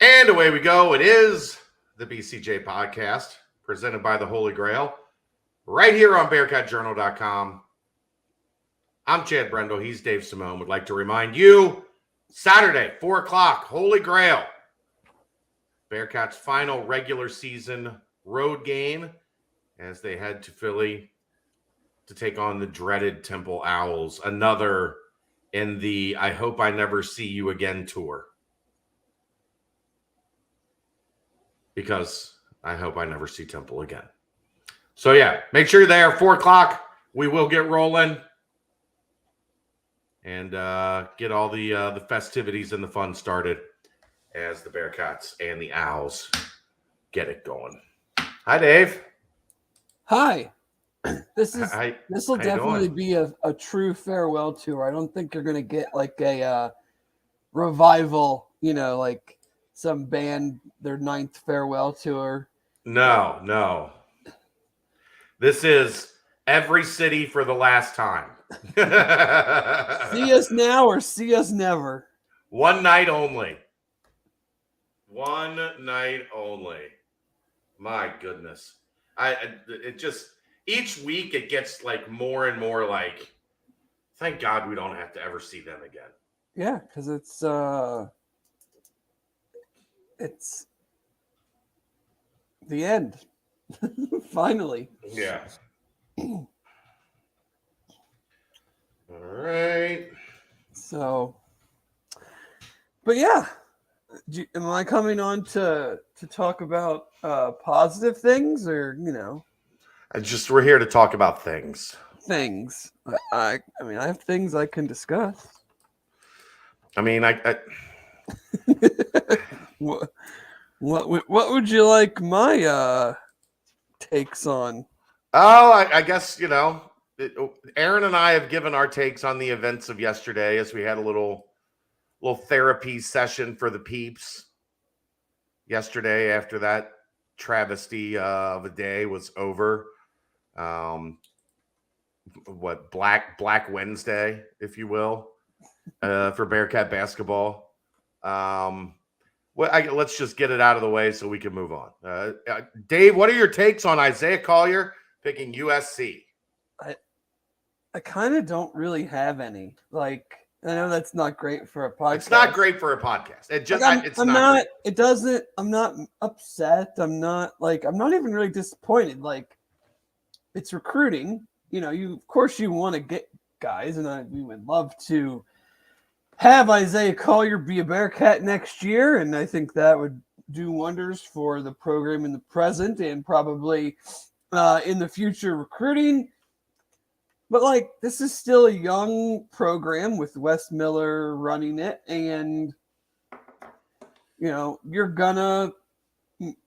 And away we go. It is the BCJ podcast presented by the Holy Grail right here on BearcatJournal.com. I'm Chad Brendel. He's Dave Simone. Would like to remind you, Saturday, 4 o'clock, Holy Grail. Bearcats' final regular season road game as they head to Philly to take on the dreaded Temple Owls. Another in the I Hope I Never See You Again tour. Because I hope I never see Temple again. So, yeah, make sure you're there. 4 o'clock, we will get rolling and get all the festivities and the fun started as the Bearcats and the Owls get it going. Hi, Dave. Hi. This will definitely be a true farewell tour. I don't think you're going to get like a revival, like some band, their 9th farewell tour. No. This is every city for the last time. See us now or see us never. One night only. One night only. My goodness. It just, each week it gets like more and more like, thank God we don't have to ever see them again. Yeah, because it's the end. Finally. Yeah. All right. So, but yeah, am I coming on to talk about positive things, or We're here to talk about things. Things. I have things I can discuss. I mean, What would you like my takes on? Oh, I guess, Aaron and I have given our takes on the events of yesterday as we had a little therapy session for the peeps yesterday after that travesty of a day was over. Black Wednesday, if you will, for Bearcat basketball. Let's just get it out of the way so we can move on. Dave, what are your takes on Isaiah Collier picking USC? I kind of don't really have any. Like, I know that's not great for a podcast. It's not great for a podcast. I'm not upset. I'm not even really disappointed. Like, it's recruiting. Of course you want to get guys, and we would love to have Isaiah Collier be a Bearcat next year, and I think that would do wonders for the program in the present and probably in the future recruiting. But this is still a young program with Wes Miller running it, and you're gonna,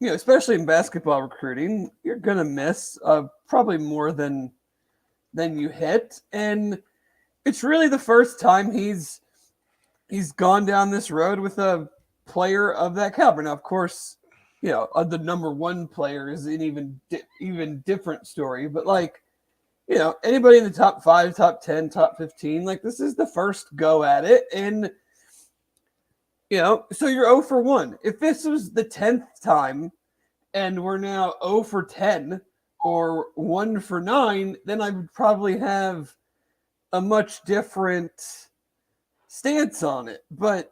especially in basketball recruiting, you're gonna miss probably more than you hit, and it's really the first time he's gone down this road with a player of that caliber. Now, of course, the number one player is an even different story, but anybody in the top 5, top 10, top 15, this is the first go at it. And, so you're 0 for 1. If this was the 10th time and we're now 0 for 10 or 1 for 9, then I would probably have a much different stance on it. But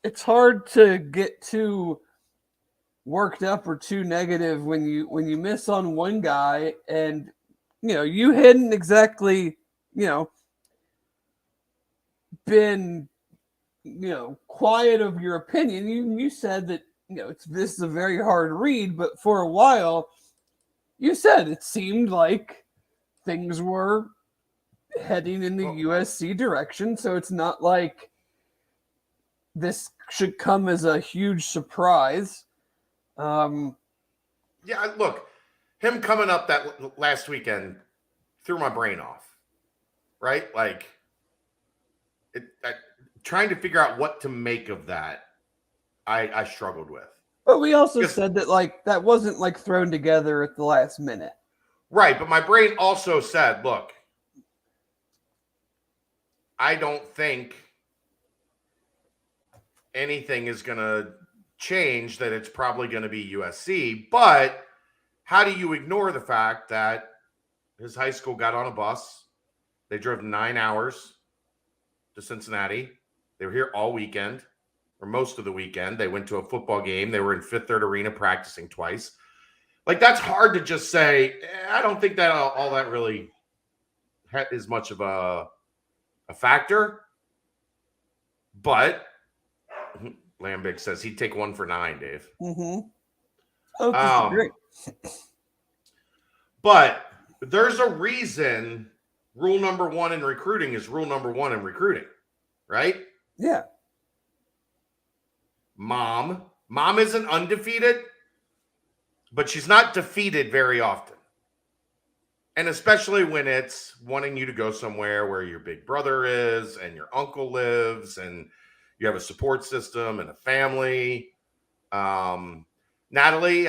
it's hard to get too worked up or too negative when you miss on one guy and you hadn't exactly, been, quiet of your opinion. You said that, this is a very hard read, but for a while, you said it seemed like things were heading in the USC direction. So it's not like this should come as a huge surprise. Yeah, look. Him coming up that last weekend threw my brain off, right? Trying to figure out what to make of that, I struggled with. But we also said that that wasn't thrown together at the last minute. Right, but my brain also said, look, I don't think anything is going to change, that it's probably going to be USC. But how do you ignore the fact that his high school got on a bus? They drove 9 hours to Cincinnati. They were here all weekend, or most of the weekend. They went to a football game. They were in Fifth Third Arena practicing twice. Like, that's hard to just say. I don't think that all that really is much of a factor. But Lambig says he'd take 1 for 9, Dave. Mm-hmm. Oh, great. But there's a reason rule number 1 in recruiting is rule number 1 in recruiting, right? Yeah. Mom isn't undefeated, but she's not defeated very often. And especially when it's wanting you to go somewhere where your big brother is and your uncle lives and you have a support system and a family. Natalie,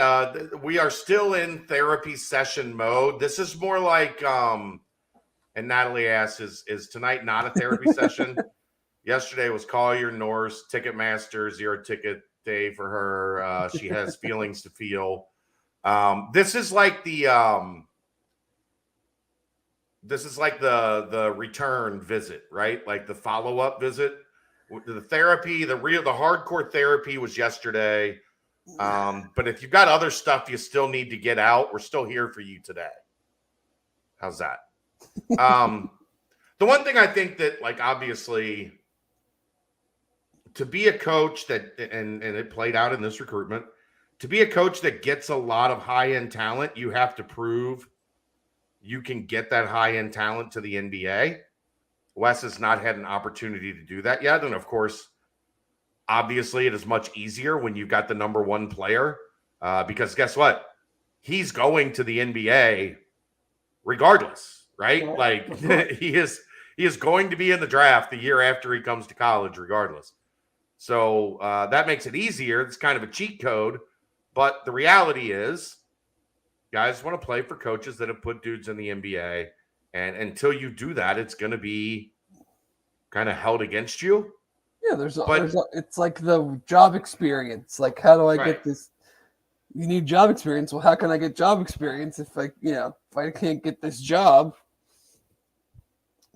we are still in therapy session mode. This is more like, and Natalie asks, is tonight not a therapy session? Yesterday was Collier, Norse, Ticketmaster, 0 ticket day for her. She has feelings to feel. This is like the return visit, right? Like the follow-up visit. The therapy, the hardcore therapy was yesterday. But if you've got other stuff you still need to get out, we're still here for you today. How's that? The one thing I think that, like, obviously, to be a coach that, and it played out in this recruitment, to be a coach that gets a lot of high-end talent, you have to prove you can get that high-end talent to the NBA. Wes has not had an opportunity to do that yet. And of course, obviously it is much easier when you've got the number 1 player, because guess what? He's going to the NBA regardless, right? Yeah. Like he is going to be in the draft the year after he comes to college regardless. So that makes it easier. It's kind of a cheat code. But the reality is, guys want to play for coaches that have put dudes in the NBA. And until you do that, it's going to be kind of held against you. Yeah, it's like the job experience. Like, how do I get this? You need job experience. Well, how can I get job experience if I can't get this job?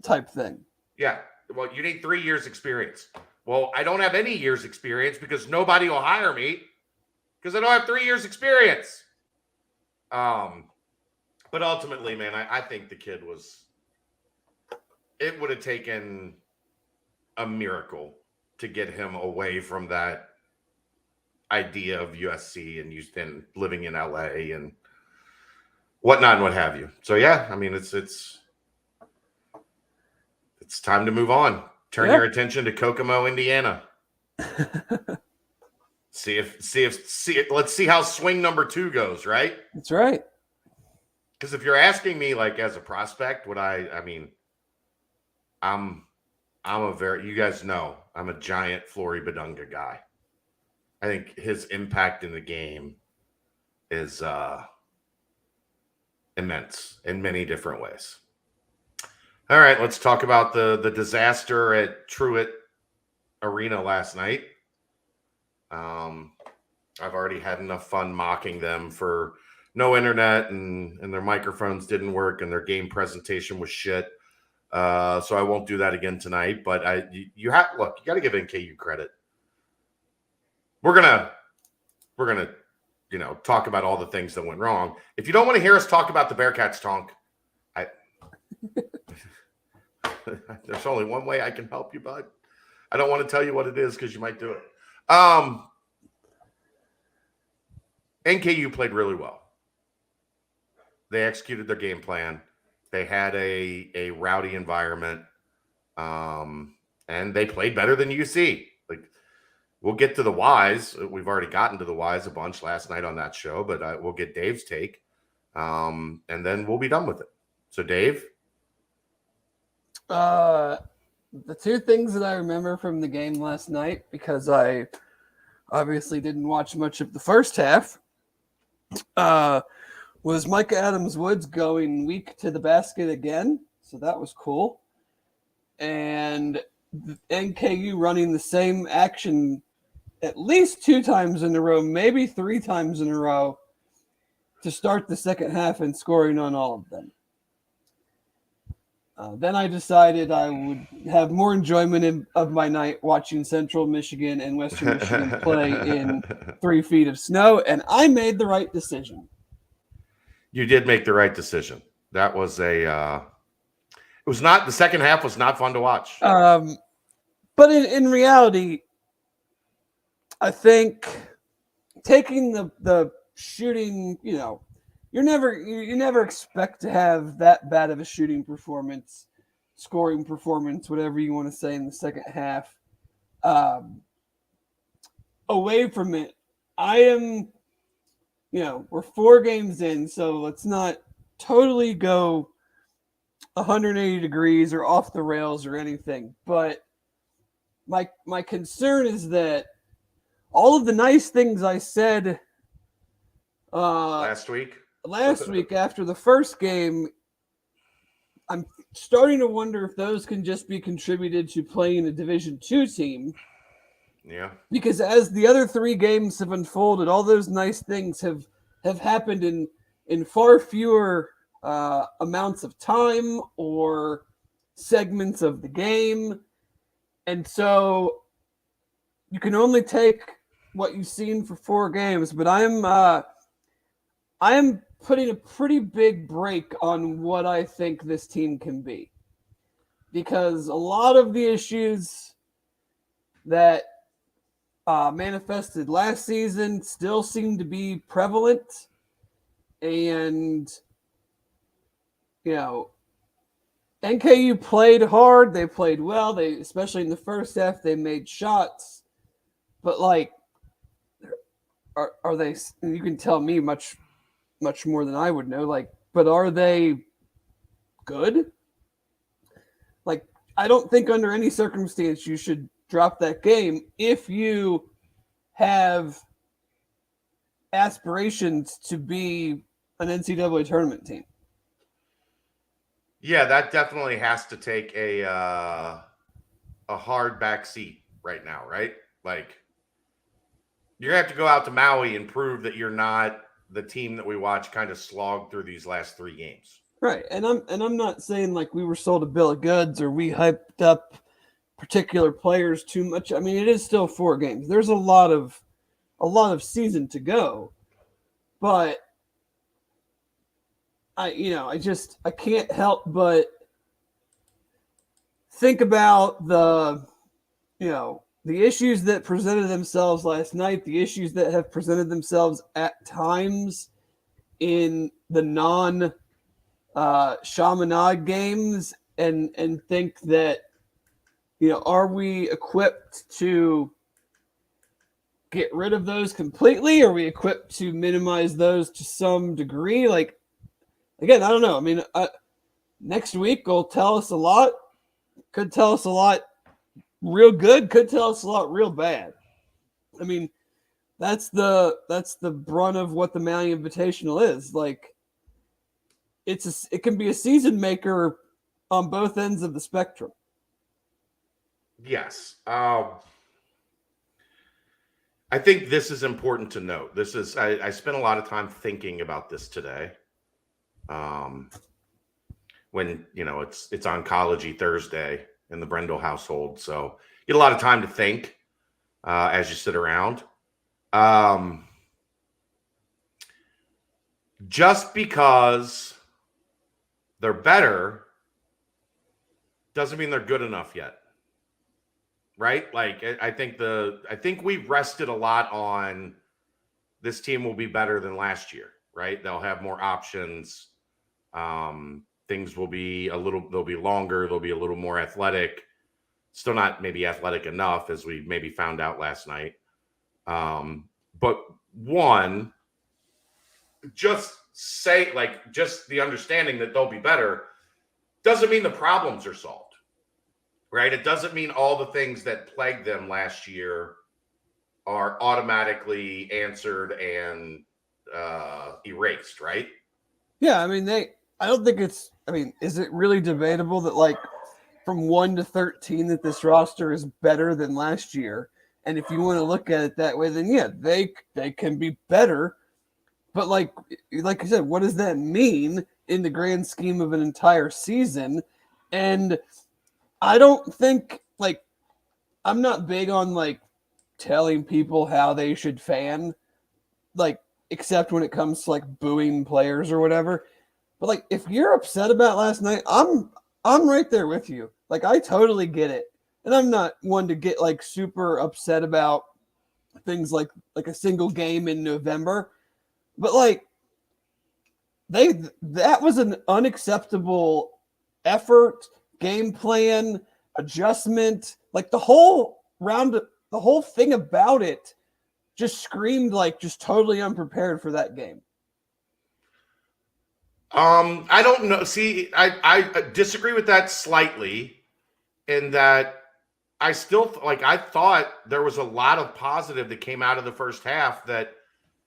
Type thing. Yeah. Well, you need 3 years experience. Well, I don't have any years experience because nobody will hire me because I don't have 3 years experience. But ultimately, man, I think the kid it would have taken a miracle to get him away from that idea of USC and living in LA and whatnot and what have you. So yeah, I mean, it's time to move on. Turn your attention to Kokomo, Indiana. Let's see how swing number 2 goes, right? That's right. Because if you're asking me, like, as a prospect, you guys know, I'm a giant Flory Badunga guy. I think his impact in the game is immense in many different ways. All right, let's talk about the disaster at Truett Arena last night. I've already had enough fun mocking them for no internet and their microphones didn't work and their game presentation was shit. So I won't do that again tonight. But you got to give NKU credit. We're gonna talk about all the things that went wrong. If you don't want to hear us talk about the Bearcats, Tonk, there's only one way I can help you, bud. I don't want to tell you what it is because you might do it. NKU played really well. They executed their game plan. They had a rowdy environment, and they played better than UC. Like, we'll get to the whys. We've already gotten to the whys a bunch last night on that show, but we'll get Dave's take, and then we'll be done with it. So, Dave? The 2 things that I remember from the game last night, because I obviously didn't watch much of the first half, was Micah Adams-Woods going weak to the basket again. So that was cool. And NKU running the same action at least 2 times in a row, maybe 3 times in a row to start the second half and scoring on all of them. Then I decided I would have more enjoyment of my night watching Central Michigan and Western Michigan play in 3 feet of snow, and I made the right decision. You did make the right decision. That was it was not, the second half was not fun to watch. But in reality, I think taking the shooting, you never expect to have that bad of a shooting performance, scoring performance, whatever you want to say, in the second half. Away from it, I am, we're 4 games in, so let's not totally go 180 degrees or off the rails or anything. But my concern is that all of the nice things I said last week after the first game, I'm starting to wonder if those can just be contributed to playing a Division II team. Yeah. Because as the other 3 games have unfolded, all those nice things have happened in far fewer amounts of time or segments of the game. And so you can only take what you've seen for 4 games, but I am putting a pretty big break on what I think this team can be, because a lot of the issues that manifested last season still seem to be prevalent. And, NKU played hard. They played well. Especially in the first half, they made shots. But, are they, you can tell me much more than I would know, but are they good? I don't think under any circumstance you should drop that game if you have aspirations to be an NCAA tournament team. Yeah, that definitely has to take a hard back seat right now, right? You're going to have to go out to Maui and prove that you're not the team that we watch kind of slog through these last 3 games. Right. And I'm not saying we were sold a bill of goods or we hyped up particular players too much. I mean, it is still 4 games. There's a lot of season to go. But I can't help but think about the issues that presented themselves last night, the issues that have presented themselves at times in the non-Chaminade games, and think that, are we equipped to get rid of those completely? Are we equipped to minimize those to some degree? Again, I don't know. I mean, next week will tell us a lot. Could tell us a lot real good. Could tell us a lot real bad. I mean, that's the brunt of what the Maui Invitational is. It can be a season maker on both ends of the spectrum. Yes. I think this is important to note. I spent a lot of time thinking about this today. When it's Oncology Thursday in the Brendel household, so you get a lot of time to think as you sit around. Just because they're better doesn't mean they're good enough yet, right? I think we've rested a lot on this team will be better than last year, right? They'll have more options. Things will be they'll be longer. They'll be a little more athletic. Still not maybe athletic enough, as we maybe found out last night. But just the understanding that they'll be better doesn't mean the problems are solved, right? It doesn't mean all the things that plagued them last year are automatically answered and erased, right? Yeah, I mean, I don't think is it really debatable that from 1 to 13 that this roster is better than last year? And if you want to look at it that way, then yeah, they can be better. But like I said, what does that mean in the grand scheme of an entire season? And I don't think like I'm not big on like telling people how they should fan, like except when it comes to like booing players or whatever. But like if you're upset about last night, I'm right there with you. Like I totally get it. And I'm not one to get like super upset about things like a single game in November. But like that was an unacceptable effort, game plan, adjustment, like the whole thing about it just screamed like just totally unprepared for that game. I don't know. See, I disagree with that slightly in that I still like I thought there was a lot of positive that came out of the first half that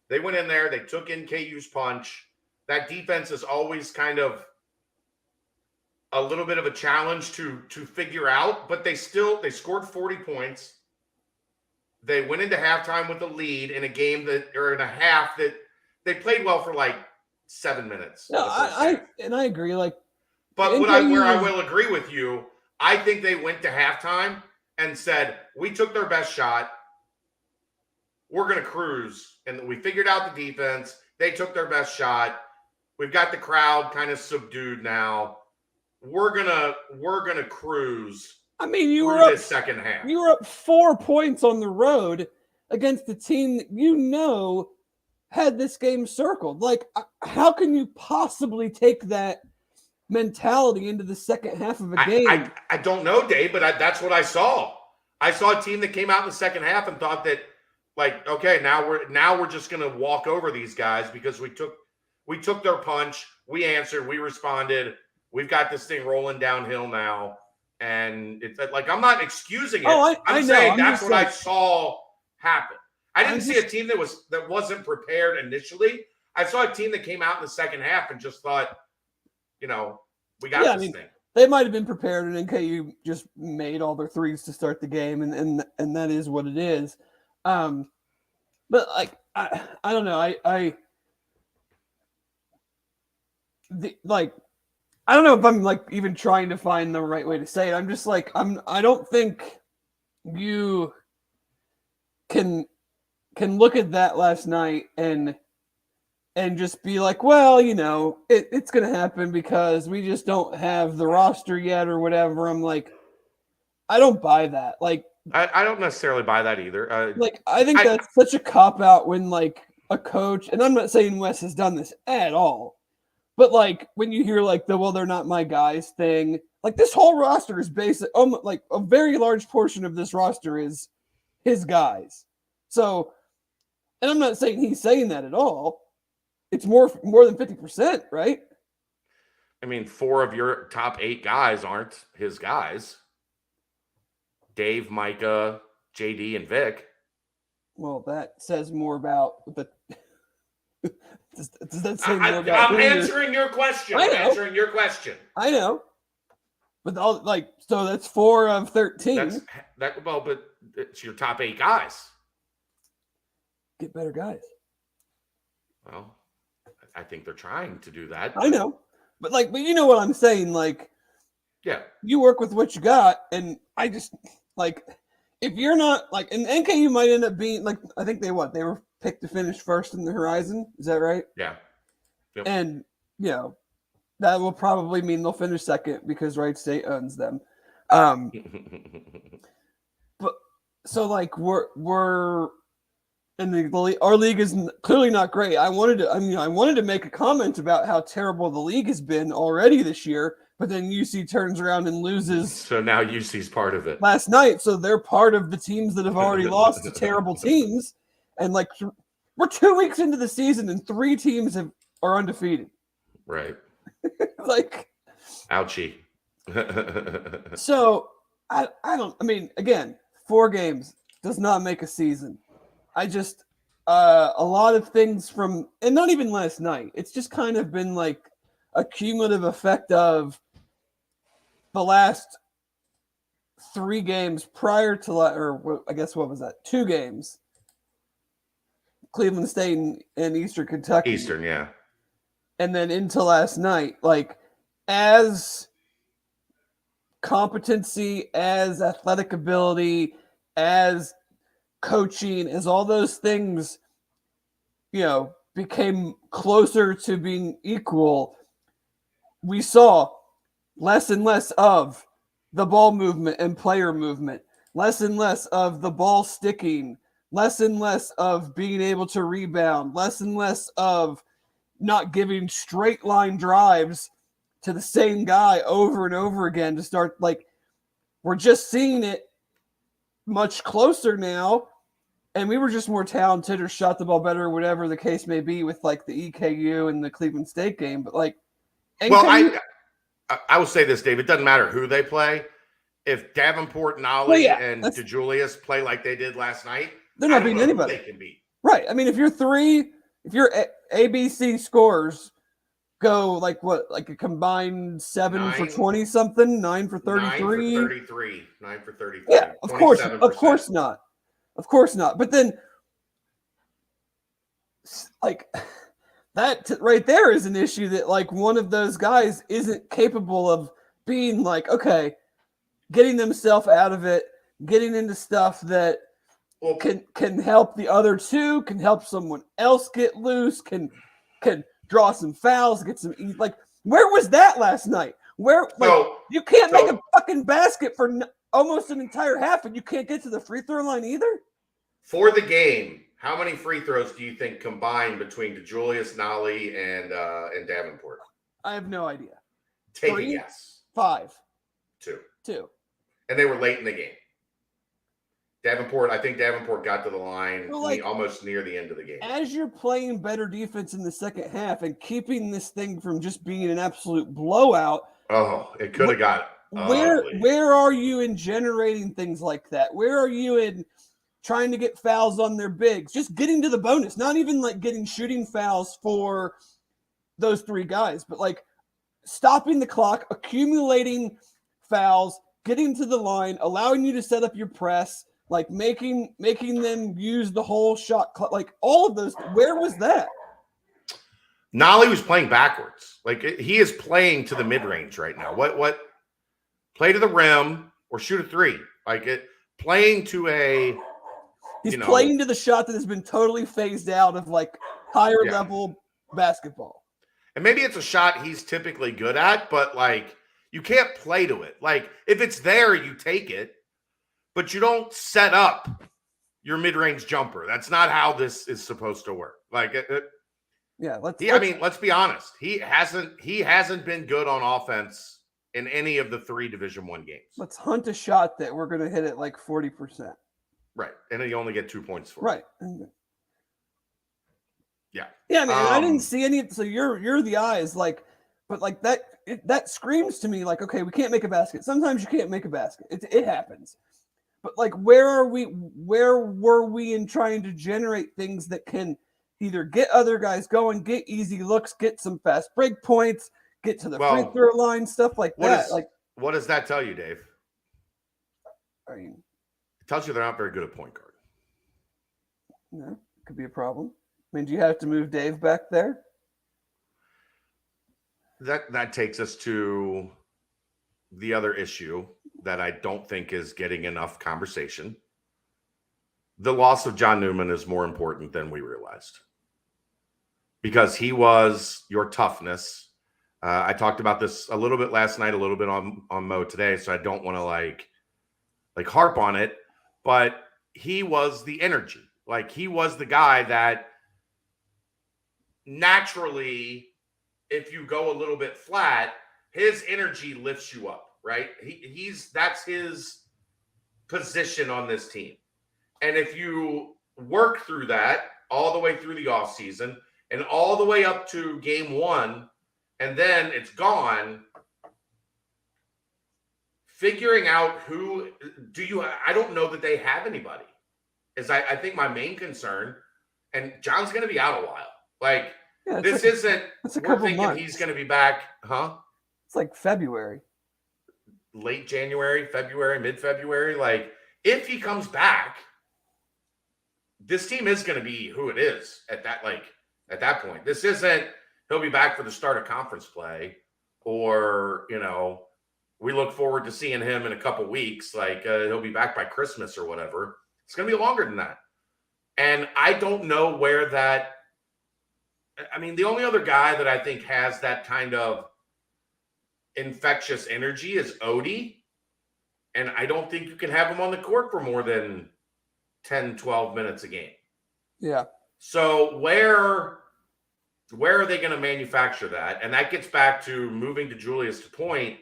they went in there, they took in KU's punch. That defense is always kind of a little bit of a challenge to figure out, but they scored 40 points. They went into halftime with a lead in a game in a half that they played well for like 7 minutes. No, I agree. Like, but where I will agree with you, I think they went to halftime and said, we took their best shot. We're going to cruise. And we figured out the defense. They took their best shot. We've got the crowd kind of subdued now. We're gonna cruise. I mean, you were up this second half. You were up 4 points on the road against the team that had this game circled. Like, how can you possibly take that mentality into the second half of a game? I don't know, Dave, but that's what I saw. I saw a team that came out in the second half and thought that, like, okay, now we're just gonna walk over these guys because we took their punch, we answered, we responded, we've got this thing rolling downhill now. And it's like, I'm not excusing it. I'm saying that's what I saw happen. I didn't see a team that wasn't prepared initially. I saw a team that came out in the second half and just thought, we got this thing. They might have been prepared, and NKU just made all their threes to start the game, and that is what it is. But like, I don't know. I don't know if I'm like even trying to find the right way to say it. I'm just like, I don't think you can look at that last night and just be like, well, it's going to happen because we just don't have the roster yet or whatever. I'm like, I don't buy that. Like, I don't necessarily buy that either. I think that's such a cop out when like a coach, and I'm not saying Wes has done this at all, but like when you hear like they're not my guys thing, like this whole roster is basic. Like a very large portion of this roster is his guys. So, and I'm not saying he's saying that at all. It's more than 50%, right? I mean, 4 of your top 8 guys aren't his guys. Dave, Micah, JD, and Vic. Well, that says more about the. Does that say more about? I'm answering your question. I'm answering your question. I know, but so that's 4 of 13. But it's your top 8 guys. Get better guys. Well, I think they're trying to do that. I know, but you know what I'm saying. Like, yeah, you work with what you got, and I just like if you're not like, and NKU might end up being like, I think they were picked to finish first in the Horizon. Is that right? Yeah. Yep. And that will probably mean they'll finish second because Wright State owns them. But so like we're and our league is clearly not great. I wanted to make a comment about how terrible the league has been already this year, but then UC turns around and loses. So now UC's part of it. Last night, so they're part of the teams that have already lost to terrible teams. And like we're 2 weeks into the season and 3 teams are undefeated. Right. Like ouchie. So again, 4 games does not make a season. I just a lot of things from, and not even last night, it's just kind of been like a cumulative effect of the last 3 games prior to, or I guess what was that? 2 games. Cleveland State and Eastern Kentucky. Eastern, yeah. And then into last night, like as competency, as athletic ability, as coaching, as all those things, became closer to being equal, we saw less and less of the ball movement and player movement, less and less of the ball sticking, less and less of being able to rebound, less and less of not giving straight line drives to the same guy over and over again to start. Like, we're just seeing it much closer now, and we were just more talented or shot the ball better or whatever the case may be with like the EKU and the Cleveland State game. But like, I will say this, Dave, it doesn't matter who they play. If Davenport, Nolly, and DeJulius play like they did last night, they're not beating anybody. They can beat. Right. I mean, if your ABC scores go like what, like a combined 7 for 20 something, 9 for 33, 9 for 33. Yeah, of course not. Of course not. But then, like, that right there is an issue that, like, one of those guys isn't capable of being like, okay, getting themselves out of it, getting into stuff that can help the other two, can help someone else get loose, can draw some fouls, get some, like, where was that last night? Where, like, you can't make a fucking basket for almost an entire half, and you can't get to the free throw line either? For the game, how many free throws do you think combined between DeJulius, Nolly, and Davenport? I have no idea. Take 3? a guess. 5. 2. And they were late in the game. I think Davenport got to the line almost near the end of the game. As you're playing better defense in the second half and keeping this thing from just being an absolute blowout. Oh, it could have got where are you in generating things like that? Where are you in trying to get fouls on their bigs? Just getting to the bonus, not even like getting shooting fouls for those 3 guys, but like stopping the clock, accumulating fouls, getting to the line, allowing you to set up your press, like making them use the whole shot clock, like all of those. Where was that? Nolly was playing backwards. Like, he is playing to the mid-range right now. What play to the rim or shoot a 3. Like, playing to a He's playing to the shot that has been totally phased out of like higher level basketball. And maybe it's a shot he's typically good at, but like, you can't play to it. Like, if it's there, you take it, but you don't set up your mid-range jumper. That's not how this is supposed to work. Like, let's be honest. He hasn't been good on offense in any of the 3 Division I games. Let's hunt a shot that we're going to hit at like 40%. Right. And then you only get 2 points for it. Right. Yeah. Yeah, man. I didn't see any. So you're the eyes, like, but like that screams to me like, okay, we can't make a basket. Sometimes you can't make a basket. It happens. But like, where were we in trying to generate things that can either get other guys going, get easy looks, get some fast break points, get to the free throw line, stuff like that. What does that tell you, Dave? I mean, it tells you they're not very good at point guard. No, could be a problem. I mean, do you have to move Dave back there? That takes us to the other issue that I don't think is getting enough conversation. The loss of John Newman is more important than we realized, because he was your toughness. I talked about this a little bit last night, a little bit on Mo today, so I don't want to like harp on it, but he was the energy. Like, he was the guy that naturally, if you go a little bit flat, his energy lifts you up, right? That's his position on this team. And if you work through that all the way through the offseason and all the way up to game 1, and then it's gone, figuring out I don't know that they have anybody. I think my main concern, and John's going to be out a while. Like, we're thinking months. He's going to be back, huh? It's like February. late January, February, mid-February. Like, if he comes back, this team is going to be who it is at that point. This isn't he'll be back for the start of conference play, or we look forward to seeing him in a couple weeks. Like he'll be back by Christmas or whatever. It's going to be longer than that. And I don't know where that. I mean, the only other guy that I think has that kind of infectious energy is Odie. And I don't think you can have him on the court for more than 10, 12 minutes a game. Yeah. So where are they going to manufacture that? And that gets back to moving to Julius' point.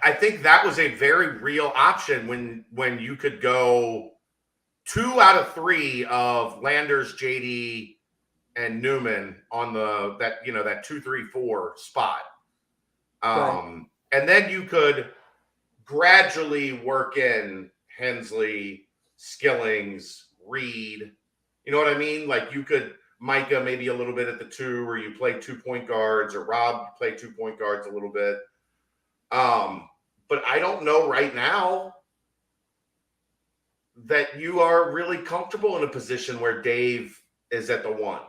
I think that was a very real option when you could go 2 out of 3 of Landers, JD, and Newman on that 2-3-4 spot. Right. And then you could gradually work in Hensley, Skillings, Reed. You know what I mean? Like you could Micah maybe a little bit at the 2, or you play 2 point guards, or Rob play 2 point guards a little bit. But I don't know right now that you are really comfortable in a position where Dave is at the 1.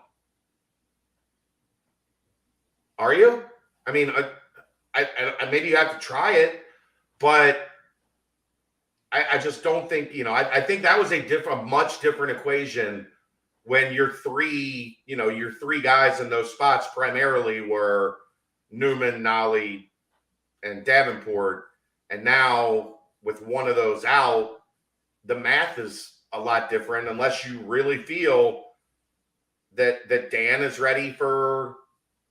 Are you? I mean, I maybe you have to try it, but I just don't think, I think that was a much different equation when your 3 guys in those spots primarily were Newman, Nolly, and Davenport. And now with one of those out, the math is a lot different unless you really feel that Dan is ready for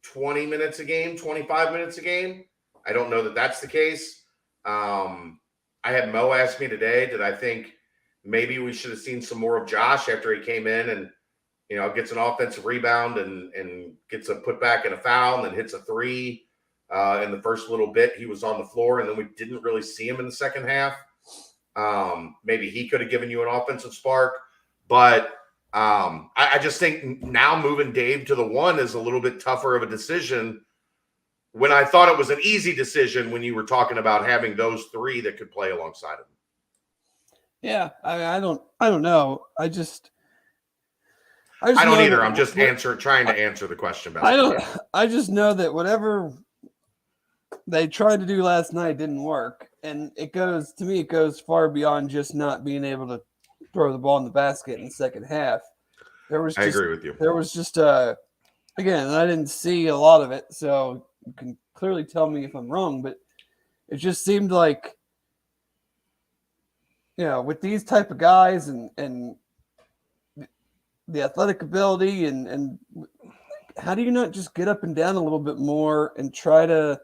20 minutes a game, 25 minutes a game. I don't know that that's the case. I had Mo ask me today, did I think maybe we should have seen some more of Josh after he came in and, gets an offensive rebound and gets a putback and a foul and then hits a 3 in the first little bit he was on the floor, and then we didn't really see him in the second half. Maybe he could have given you an offensive spark, but I just think now moving Dave to the 1 is a little bit tougher of a decision when I thought it was an easy decision when you were talking about having those 3 that could play alongside him. Yeah, I don't know. I don't either. I'm just trying to answer the question best. I just know that whatever they tried to do last night didn't work, and it goes far beyond just not being able to throw the ball in the basket in the second half. I agree with you. There was just again, I didn't see a lot of it, so you can clearly tell me if I'm wrong, but it just seemed like, with these type of guys and the athletic ability and how do you not just get up and down a little bit more and try to?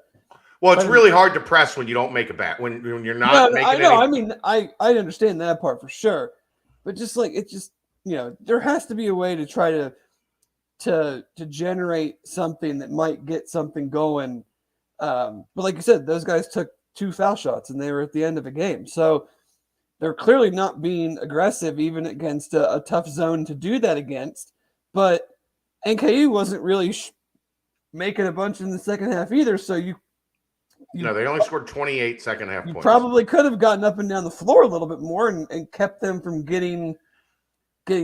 Well, it's really hard to press when you don't make a bat, when you're not making I know. I mean, I understand that part for sure, but just like it just there has to be a way to try to generate something that might get something going. But like you said, those guys took 2 foul shots and they were at the end of a game, so they're clearly not being aggressive even against a tough zone to do that against. But NKU wasn't really making a bunch in the second half either, so no, they only scored 28 second half points. Probably could have gotten up and down the floor a little bit more and kept them from getting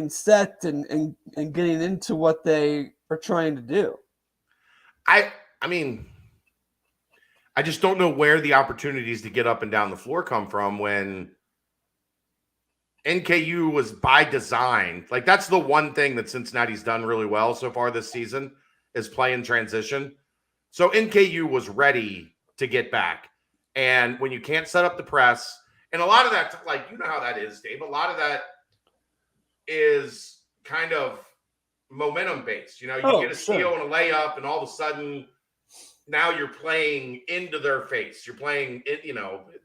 set and getting into what they are trying to do. I mean, I just don't know where the opportunities to get up and down the floor come from when NKU was by design. Like, that's the one thing that Cincinnati's done really well so far this season is play in transition. So NKU was ready to get back. And when you can't set up the press, and a lot of that, like, you know how that is, Dave, a lot of that is kind of momentum based. You get a steal and a layup, and all of a sudden now you're playing into their face. You're playing,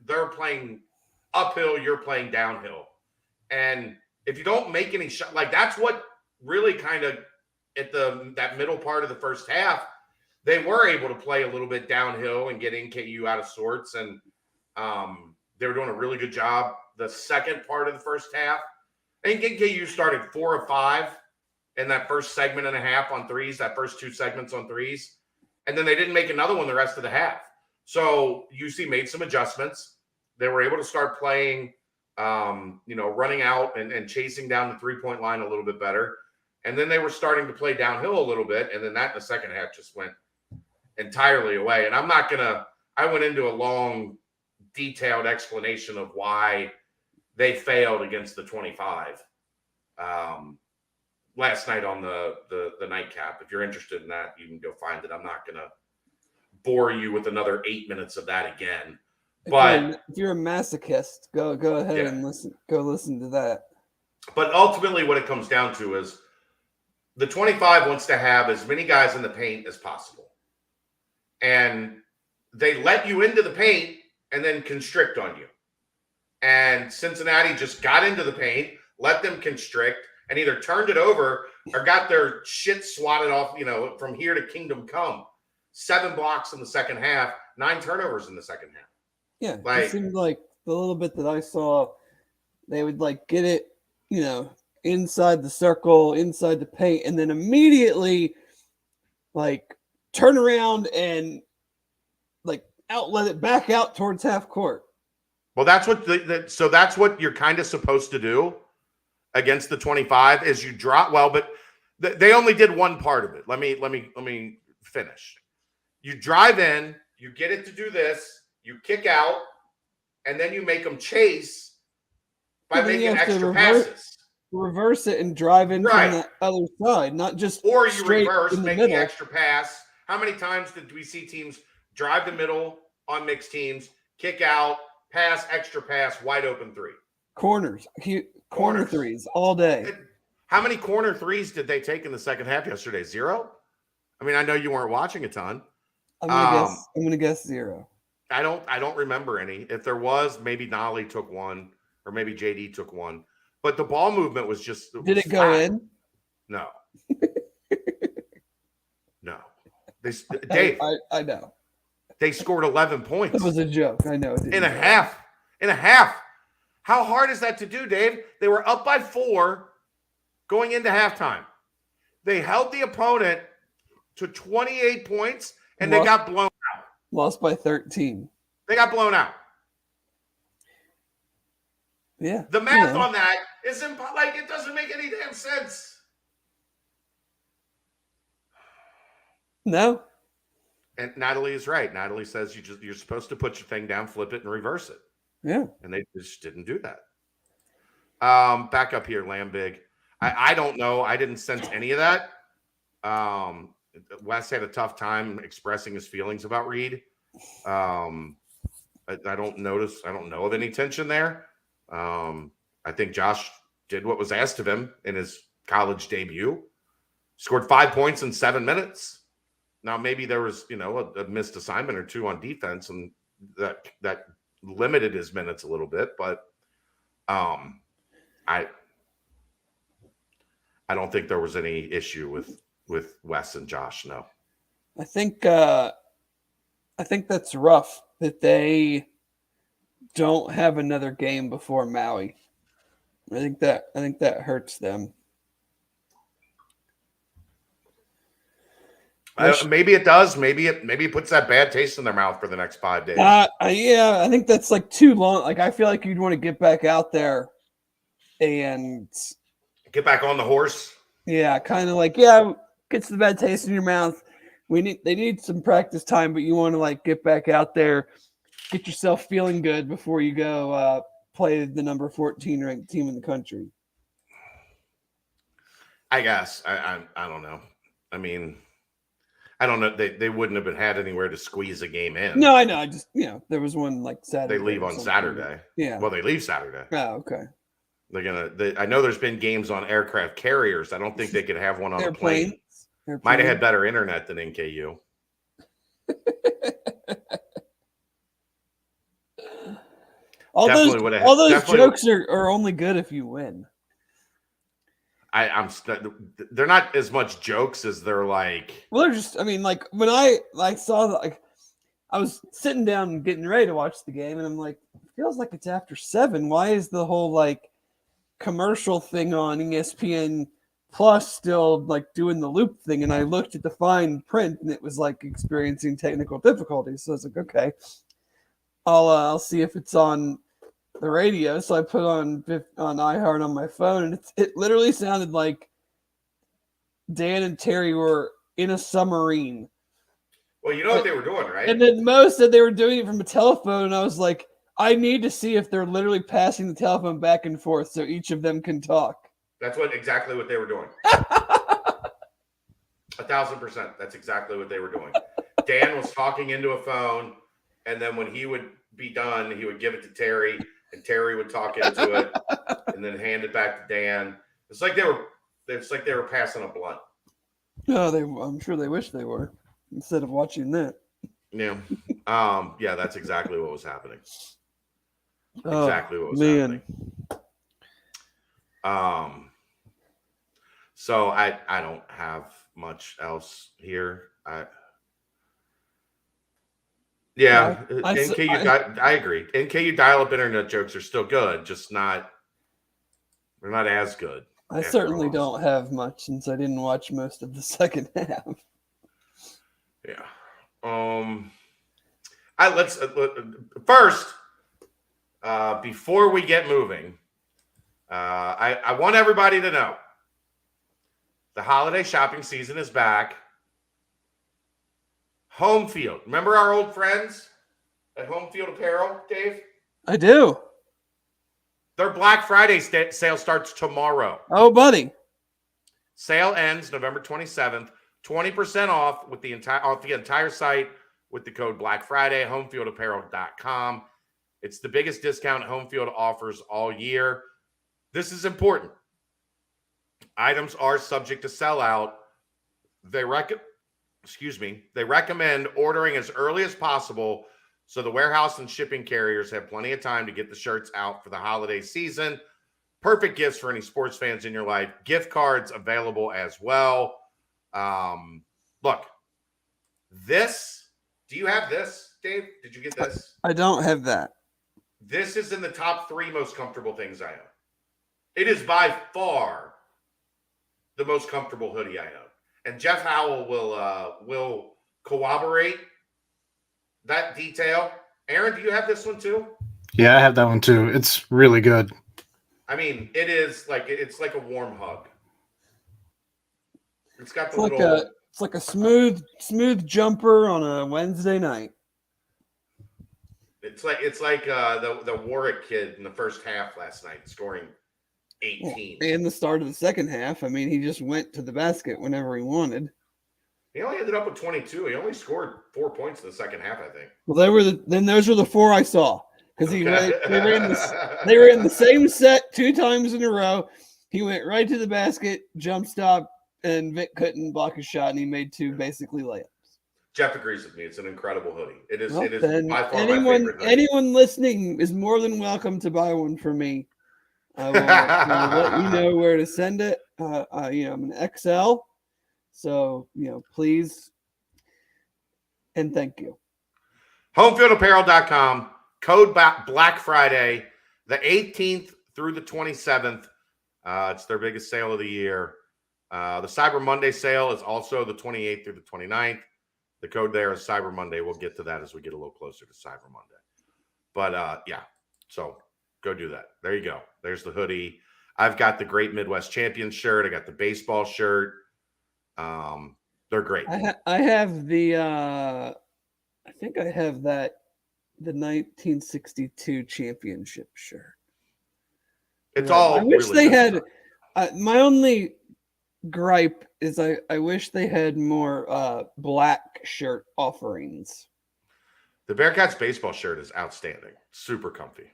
they're playing uphill, you're playing downhill. And if you don't make any shot, like that's what really kind of at that middle part of the first half, they were able to play a little bit downhill and get NKU out of sorts. And they were doing a really good job the second part of the first half. I think NKU started 4 of 5 in that first segment and a half on threes, that first 2 segments on threes. And then they didn't make another one the rest of the half. So UC made some adjustments. They were able to start playing, running out and chasing down the 3-point line a little bit better. And then they were starting to play downhill a little bit. And then that in the second half just went entirely away. And I went into a long, detailed explanation of why they failed against the 25 last night on the nightcap. If you're interested in that, you can go find it. I'm not going to bore you with another 8 minutes of that again. But if you're a masochist, go ahead and listen to that. But ultimately what it comes down to is the 25 wants to have as many guys in the paint as possible. And they let you into the paint and then constrict on you. And Cincinnati just got into the paint, let them constrict, and either turned it over or got their shit swatted off, from here to kingdom come. 7 blocks in the second half, 9 turnovers in the second half. Yeah, it seemed like the little bit that I saw, they would get it, inside the circle, inside the paint, and then immediately turn around and outlet it back out towards half court. Well, that's what so that's what you're kind of supposed to do against the 25 is you drop. Well, but they only did one part of it. Let me finish. You drive in, you get it to do this, you kick out, and then you make them chase by making extra passes. Reverse it and drive in from the other side, not just or you reverse, make the extra pass. How many times did we see teams drive the middle on mixed teams, kick out, pass, extra pass, wide open 3? Corners threes all day. How many corner threes did they take in the second half yesterday? 0? I mean, I know you weren't watching a ton. I'm gonna guess 0. I don't remember any. If there was, maybe Nolly took one, or maybe JD took one. But the ball movement was just. Did it go in? No. No. Dave. I know. They scored 11 points. That was a joke. I know. In a half. How hard is that to do, Dave? They were up by 4 going into halftime. They held the opponent to 28 points, and they got blown out. Lost by 13. They got blown out. Yeah. The math on that isn't it doesn't make any damn sense. No. And Natalie is right. Natalie says you're supposed to put your thing down, flip it, and reverse it. Yeah. And they just didn't do that. Back up here, Lambig. I don't know. I didn't sense any of that. Wes had a tough time expressing his feelings about Reed. I don't know of any tension there. I think Josh did what was asked of him in his college debut. Scored 5 points in 7 minutes. Now, maybe there was, a missed assignment or 2 on defense, and that limited his minutes a little bit. But I don't think there was any issue with Wes and Josh. No, I think that's rough that they don't have another game before Maui. I think that hurts them. Maybe it does. Maybe it puts that bad taste in their mouth for the next 5 days. Yeah, I think that's too long. I feel like you'd want to get back out there and get back on the horse. Yeah, kind of gets the bad taste in your mouth. They need some practice time, but you want to get back out there, get yourself feeling good before you go play the number 14 ranked team in the country. I guess I don't know. I mean, I don't know. They wouldn't have had anywhere to squeeze a game in. No, I know. I just there was one Saturday. They leave on Saturday. Yeah. Well, they leave Saturday. Oh, okay. I know there's been games on aircraft carriers. I don't think they could have one on a plane. Airplane. Might have had better internet than NKU. all those jokes are only good if you win. They're not as much jokes as they're like. Well, they're just. I mean, when I saw I was sitting down and getting ready to watch the game, and I'm like, it feels like it's after 7. Why is the whole commercial thing on ESPN Plus still like doing the loop thing, and I looked at the fine print and it was like experiencing technical difficulties. So I was like, okay, I'll see if it's on the radio. So I put on iHeart on my phone, and it literally sounded like Dan and Terry were in a submarine. Well, you know what they were doing, right? And then Mo said they were doing it from a telephone, and I was like, I need to see if they're literally passing the telephone back and forth so each of them can talk. That's exactly what they were doing. 1,000%. That's exactly what they were doing. Dan was talking into a phone, and then when he would be done, he would give it to Terry, and Terry would talk into it, and then hand it back to Dan. It's like they were passing a blunt. Oh, I'm sure they wish they were instead of watching that. Yeah. Yeah, that's exactly what was happening. Exactly what was happening. So I don't have much else here. I agree. NKU dial-up internet jokes are still good, just they're not as good. I certainly don't have much since I didn't watch most of the second half. Yeah. Let's first, before we get moving, I want everybody to know the holiday shopping season is back. Homefield. Remember our old friends at Homefield Apparel, Dave? I do. Their Black Friday sale starts tomorrow. Oh, buddy. Sale ends November 27th. 20% off with the entire site with the code Black Friday, homefieldapparel.com. It's the biggest discount Homefield offers all year. This is important. Items are subject to sellout. They recommend ordering as early as possible so the warehouse and shipping carriers have plenty of time to get the shirts out for the holiday season. Perfect gifts for any sports fans in your life. Gift cards available as well. Look, do you have this, Dave? Did you get this? I don't have that. This is in the top 3 most comfortable things I own. It is by far the most comfortable hoodie I own. And Jeff Howell will corroborate that detail. Aaron, do you have this one too? Yeah, I have that one too. It's really good. I mean, it's like a warm hug. It's got it's like a smooth jumper on a Wednesday night. It's like the Warwick kid in the first half last night scoring 18. And the start of the second half. I mean, he just went to the basket whenever he wanted. He only ended up with 22. He only scored 4 points in the second half, I think. Well, those were the 4 I saw because they were in the same set 2 times in a row. He went right to the basket, jump stop, and Vic couldn't block his shot, and he made 2 basically layups. Jeff agrees with me. It's an incredible hoodie. It is by far my favorite hoodie. Anyone listening is more than welcome to buy one for me. I will let you know where to send it. I'm an XL, so please and thank you. Homefieldapparel.com, code Black Friday, the 18th through the 27th. It's their biggest sale of the year. The Cyber Monday sale is also the 28th through the 29th. The code there is Cyber Monday. We'll get to that as we get a little closer to Cyber Monday. But so go do that. There you go. There's the hoodie. I've got the Great Midwest Champions shirt. I got the baseball shirt. They're great. I have the I think I have the 1962 championship shirt. It's all. I wish really they had. My only gripe is I wish they had more black shirt offerings. The Bearcats baseball shirt is outstanding. Super comfy.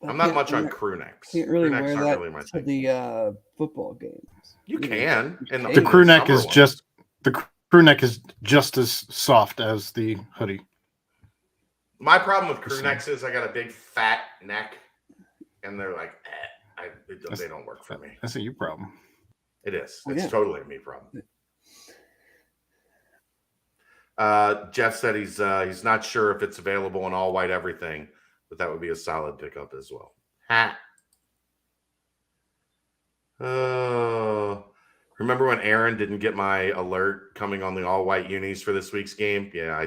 I'm not much on crew necks. Can't really crew necks wear that really my to thing. the football games. You can. The crew neck is just as soft as the hoodie. My problem with crew necks is I got a big fat neck, and they're like, they don't work for me. That's a you problem. It is. It's totally a me problem. Jeff said he's not sure if it's available in all white everything, but that would be a solid pickup as well. Ha. Remember when Aaron didn't get my alert coming on the all-white unis for this week's game? Yeah,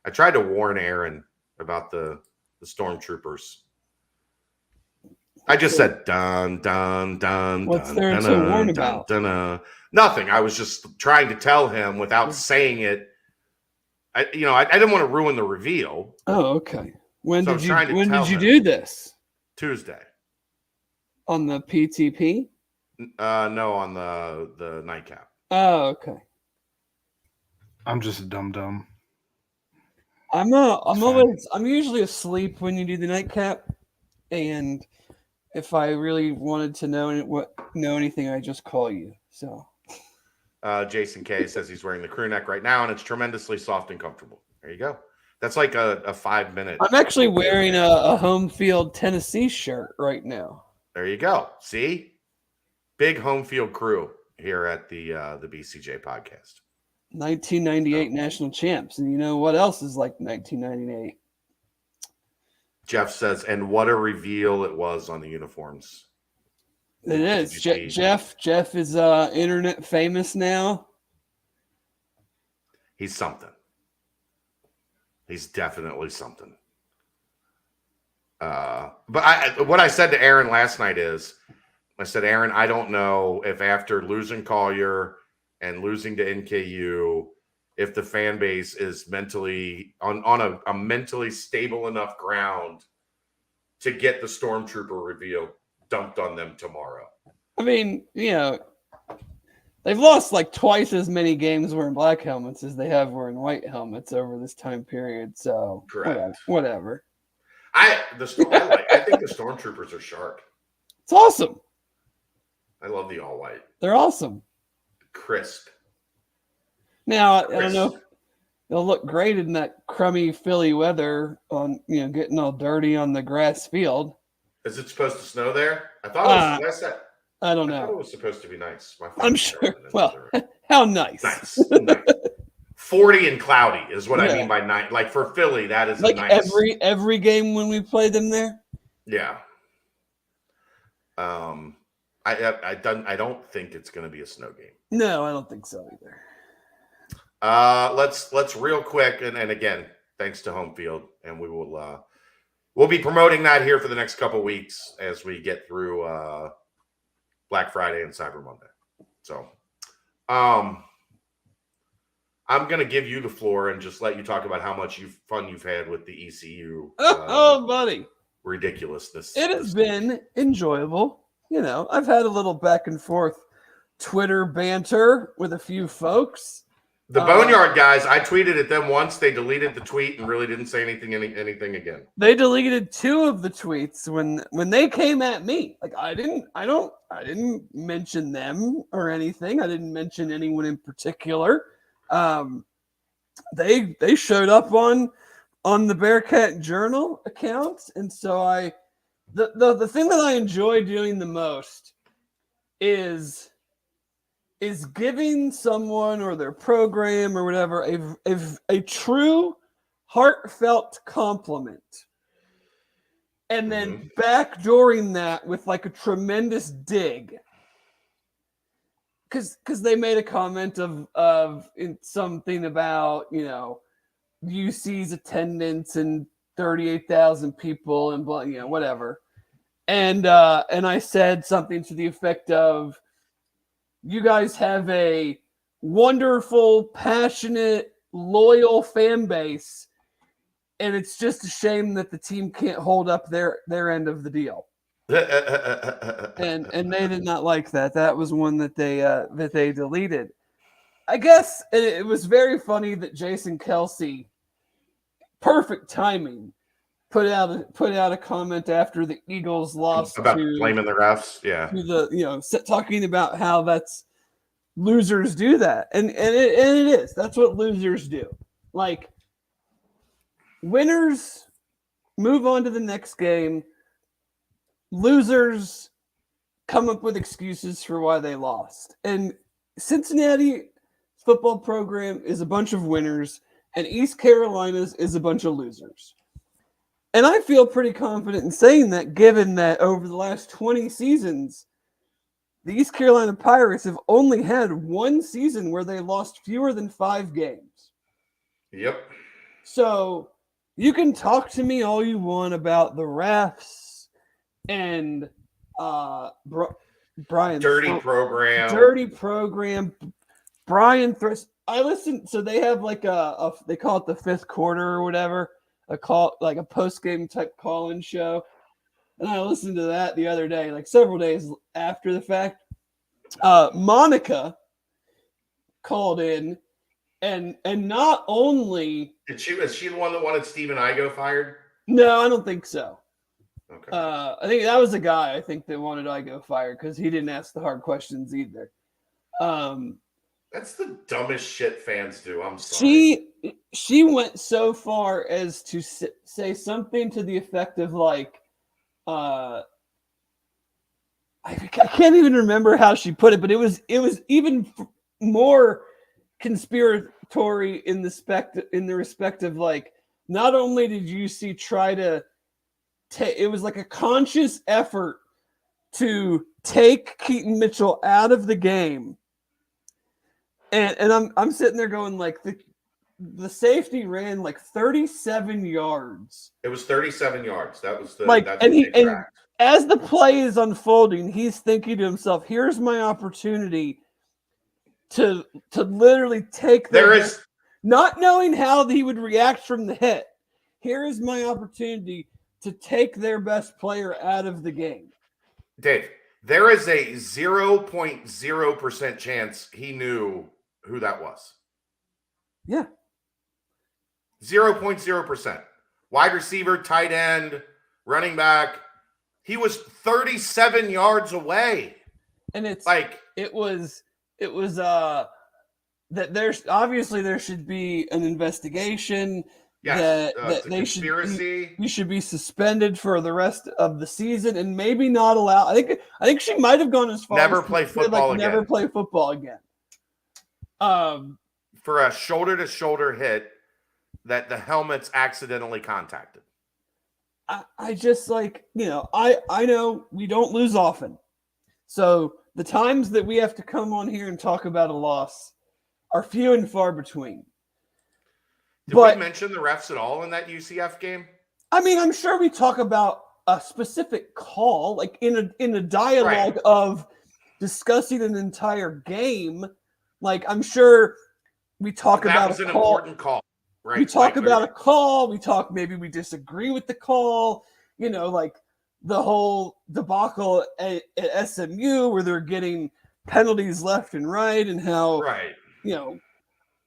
I tried to warn Aaron about the stormtroopers. I just said dun dun dun. What's dun, there dun, to dun, warn dun, about? Dun, dun. Nothing. I was just trying to tell him without saying it. I didn't want to ruin the reveal. Oh, okay. When So I did was you trying to tell him. do this? Tuesday. On the PTP? No, on the nightcap. Oh, okay. I'm just a dum-dum. I'm usually asleep when you do the nightcap, and if I really wanted to know anything, I just call you. So Jason K says he's wearing the crew neck right now, and it's tremendously soft and comfortable. There you go. That's like a 5-minute. I'm actually wearing a Homefield Tennessee shirt right now. There you go. See, big Homefield crew here at the BCJ podcast. 1998 national champs, and you know what else is like 1998? Jeff says, and what a reveal it was on the uniforms. It is. Jeff is internet famous now. He's something. He's definitely something. But what I said to Aaron last night is, I said, Aaron, I don't know if after losing Collier and losing to NKU, if the fan base is mentally on a mentally stable enough ground to get the Stormtrooper reveal dumped on them tomorrow. I mean, they've lost like twice as many games wearing black helmets as they have wearing white helmets over this time period. So correct. Whatever. I think the Stormtroopers are sharp. It's awesome. I love the all white. They're awesome. Crisp. Now, I don't know. They'll look great in that crummy Philly weather on, getting all dirty on the grass field. Is it supposed to snow there? I thought it was. I don't know. I thought it was supposed to be nice. I'm sure. Well, how nice. Nice. 40 and cloudy is what I mean by night. Like for Philly, that is like nice. every game when we play them there. Yeah. I don't think it's going to be a snow game. No, I don't think so either. Let's real quick and again, thanks to Homefield, and we'll be promoting that here for the next couple weeks as we get through Black Friday and Cyber Monday. So, I'm going to give you the floor and just let you talk about how much fun you've had with the ECU. Buddy. Ridiculousness. It has been enjoyable. I've had a little back and forth Twitter banter with a few folks. The Boneyard guys, I tweeted at them once. They deleted the tweet and really didn't say anything again. They deleted 2 of the tweets when they came at me. Like I didn't mention them or anything. I didn't mention anyone in particular. They showed up on the Bearcat Journal account, and so the thing that I enjoy doing the most is giving someone or their program or whatever a true heartfelt compliment, and then backdooring that with like a tremendous dig. Because they made a comment of something about UC's attendance and 38,000 people and blah, whatever, and I said something to the effect of, you guys have a wonderful, passionate, loyal fan base, and it's just a shame that the team can't hold up their end of the deal. and they did not like that. That was one that they deleted. I guess it was very funny that Jason Kelsey, perfect timing, put out a comment after the Eagles lost about blaming the refs. Yeah, to talking about how that's losers do that, and it is. That's what losers do. Like, winners move on to the next game. Losers come up with excuses for why they lost. And Cincinnati football program is a bunch of winners, and East Carolina's is a bunch of losers. And I feel pretty confident in saying that, given that over the last 20 seasons, the East Carolina Pirates have only had one season where they lost fewer than 5 games. Yep. So you can talk to me all you want about the refs and Brian Dirty program. Dirty program. Brian Thriss. I listen. So they have like they call it the fifth quarter or whatever. A call like a post game type call-in show. And I listened to that the other day, like several days after the fact. Monica called in, and not only is she the one that wanted Stephen Igo fired? No, I don't think so. Okay. I think that was a guy I think that wanted Igo fired because he didn't ask the hard questions either. That's the dumbest shit fans do. I'm sorry. She went so far as to say something to the effect of like, I can't even remember how she put it, but it was even more conspiratory in the respect of like, not only did UC try to it was like a conscious effort to take Keaton Mitchell out of the game, and I'm sitting there going like the safety ran like 37 yards. It was 37 yards. That was the like, that's and what he they and tracked. as the play is unfolding, he's thinking to himself, "Here's my opportunity to literally take not knowing how he would react from the hit. Here is my opportunity to take their best player out of the game." Dave, there is a 0.0% chance he knew who that was. Yeah. 0.0%. Wide receiver, tight end, running back. He was 37 yards away. And it's like it was that there should be an investigation. Yes, that they conspiracy. You should be suspended for the rest of the season and maybe not allow. I think she might have gone as far never as play football again. Never play football again. For a shoulder to shoulder hit that the helmet's accidentally contacted. I just like, I know we don't lose often. So the times that we have to come on here and talk about a loss are few and far between. Did we mention the refs at all in that UCF game? I mean, I'm sure we talk about a specific call, like in a dialogue of discussing an entire game. Like, I'm sure we talk about that was an important call, right? We talk about a call. Maybe we disagree with the call. Like the whole debacle at SMU where they're getting penalties left and right, and how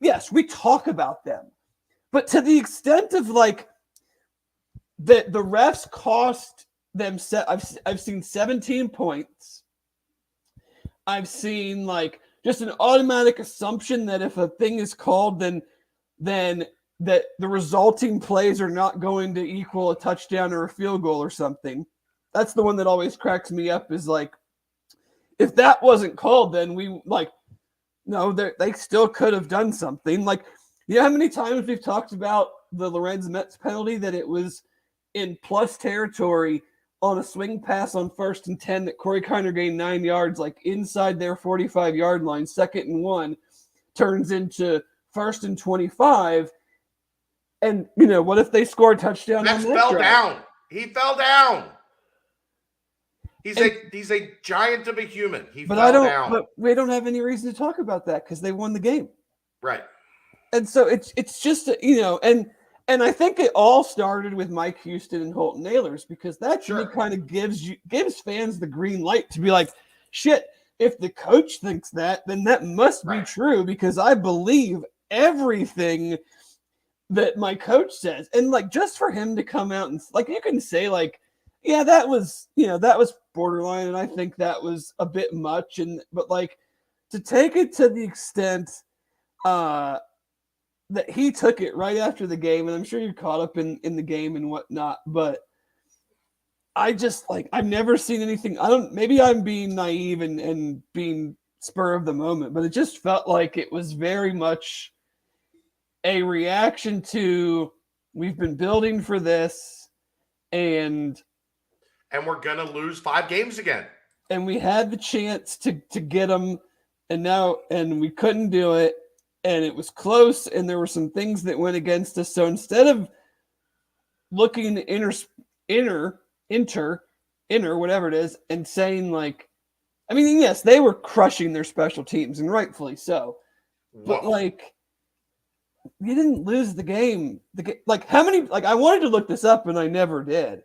yes, we talk about them. But to the extent of like the refs cost them I've seen 17 points. I've seen like just an automatic assumption that if a thing is called, then that the resulting plays are not going to equal a touchdown or a field goal or something. That's the one that always cracks me up is like, if that wasn't called, then we like, no, they still could have done something. Like, you know how many times we've talked about the Lorenz Metz penalty that it was in plus territory on a swing pass on 1st and 10 that Corey Kiner gained 9 yards, like inside their 45-yard line, 2nd and 1, turns into 1st and 25. And, what if they score a touchdown? Metz fell down. He fell down. He's a giant of a human. He fell down. But we don't have any reason to talk about that because they won the game. Right. And so it's just, and I think it all started with Mike Houston and Holton Ahlers, because that to me kind of gives fans the green light to be like, shit, if the coach thinks that, then that must be true, because I believe everything that my coach says. And like, just for him to come out and like, you can say like, yeah, that was borderline, and I think that was a bit much. But like, to take it to the extent that he took it right after the game, and I'm sure you're caught up in the game and whatnot, but I just like, I've never seen anything. Maybe I'm being naive and being spur of the moment, but it just felt like it was very much a reaction to, we've been building for this, and we're going to lose 5 games again. and we had the chance to get them, and we couldn't do it, and it was close, and there were some things that went against us. So instead of looking inner, whatever it is, and saying like, I mean, yes, they were crushing their special teams, and rightfully so. But like, you didn't lose the game. Like how many? Like I wanted to look this up, and I never did.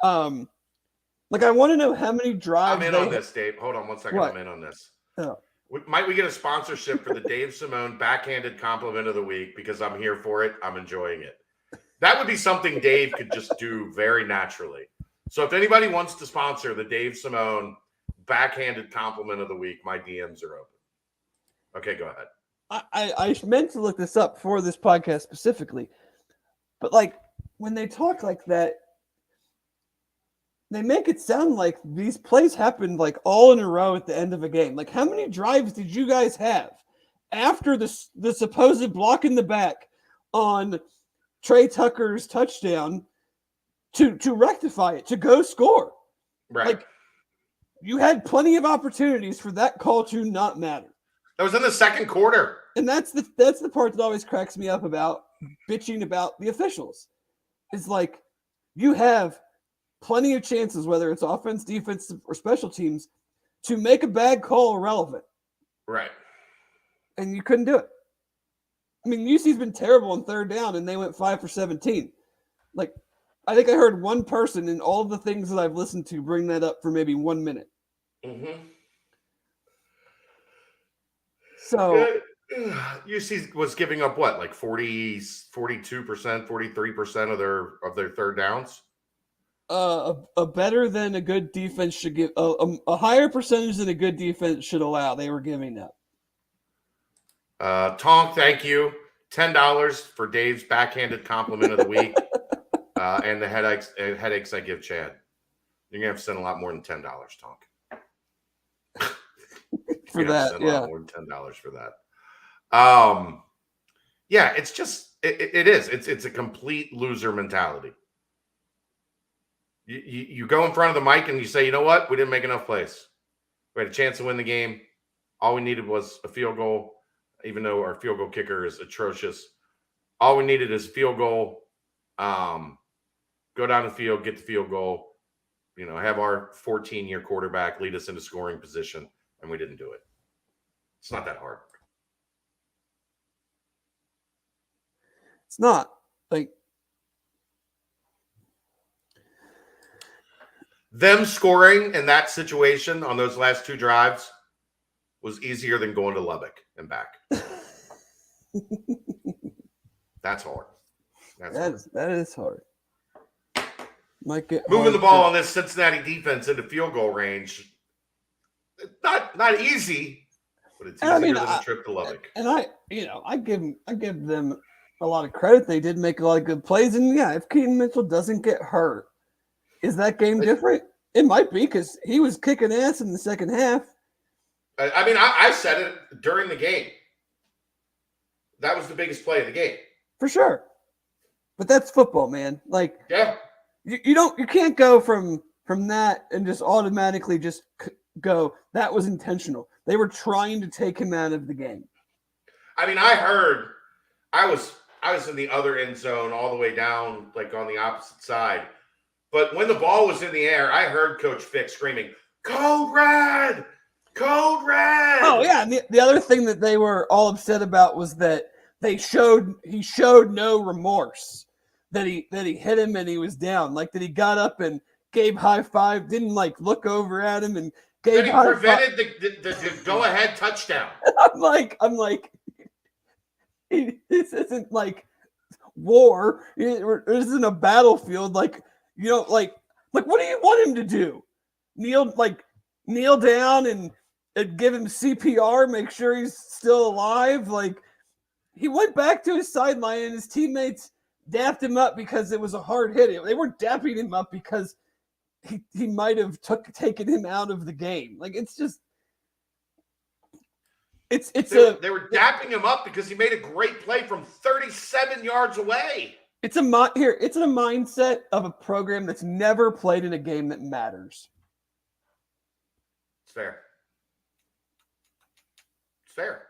Like I want to know how many drives. I'm in on this, Dave. Hold on one second. What? I'm in on this. Oh. Might we get a sponsorship for the Dave Simone backhanded compliment of the week? Because I'm here for it. I'm enjoying it. That would be something Dave could just do very naturally. So if anybody wants to sponsor the Dave Simone backhanded compliment of the week, my DMs are open. Okay, go ahead. I meant to look this up for this podcast specifically, but like when they talk like that, they make it sound like these plays happened like all in a row at the end of a game. Like how many drives did you guys have after the supposed block in the back on Trey Tucker's touchdown to rectify it, to go score? Right. Like you had plenty of opportunities for that call to not matter. That was in the second quarter. And that's the part that always cracks me up about bitching about the officials. It's like you have plenty of chances, whether it's offense, defense, or special teams, to make a bad call irrelevant. Right. And you couldn't do it. I mean, UC's been terrible on third down, and they went 5 for 17. Like, I think I heard one person in all of the things that I've listened to bring that up for maybe 1 minute. Mm-hmm. So UC was giving up what, like 42%, 43% of their third downs? A better than a good defense should give a higher percentage than a good defense should allow. They were giving up. Tonk, thank you. $10 for Dave's backhanded compliment of the week, and the headaches I give Chad. You're gonna have to send a lot more than $10, Tonk. For that, yeah, more than $10 for that. Yeah, it's just it is. It's a complete loser mentality. You go in front of the mic and you say, you know what? We didn't make enough plays. We had a chance to win the game. All we needed was a field goal, even though our field goal kicker is atrocious. All we needed is a field goal. Go down the field, get the field goal. You know, have our 14-year quarterback lead us into scoring position, and we didn't do it. It's not that hard. It's not. Like, them scoring in that situation on those last two drives was easier than going to Lubbock and back. That's hard. That is hard. Might get moving the ball on this Cincinnati defense into field goal range. Not easy, but it's easier than a trip to Lubbock. And I give them a lot of credit. They did make a lot of good plays, and yeah, if Keaton Mitchell doesn't get hurt, is that game different? It might be, because he was kicking ass in the second half. I mean, I said it during the game. That was the biggest play of the game. For sure. But that's football, man. Like, yeah. You can't go from that and just automatically just go, that was intentional. They were trying to take him out of the game. I mean, I was in the other end zone all the way down, like on the opposite side. But when the ball was in the air, I heard Coach Fick screaming, "Code Red! Code Red!" Oh, yeah. And the other thing that they were all upset about was that he showed no remorse that he hit him and he was down. Like, that he got up and gave high five, didn't like look over at him and gave high five. That he prevented the go-ahead touchdown. I'm like, this isn't like war. It isn't a battlefield. Like, like what do you want him to do? Kneel down and give him CPR, make sure he's still alive. Like, he went back to his sideline and his teammates dapped him up because it was a hard hit. They weren't dapping him up because he might have taken him out of the game. Like, it's just they were dapping him up because he made a great play from 37 yards away. It's a mindset of a program that's never played in a game that matters. It's fair. It's fair.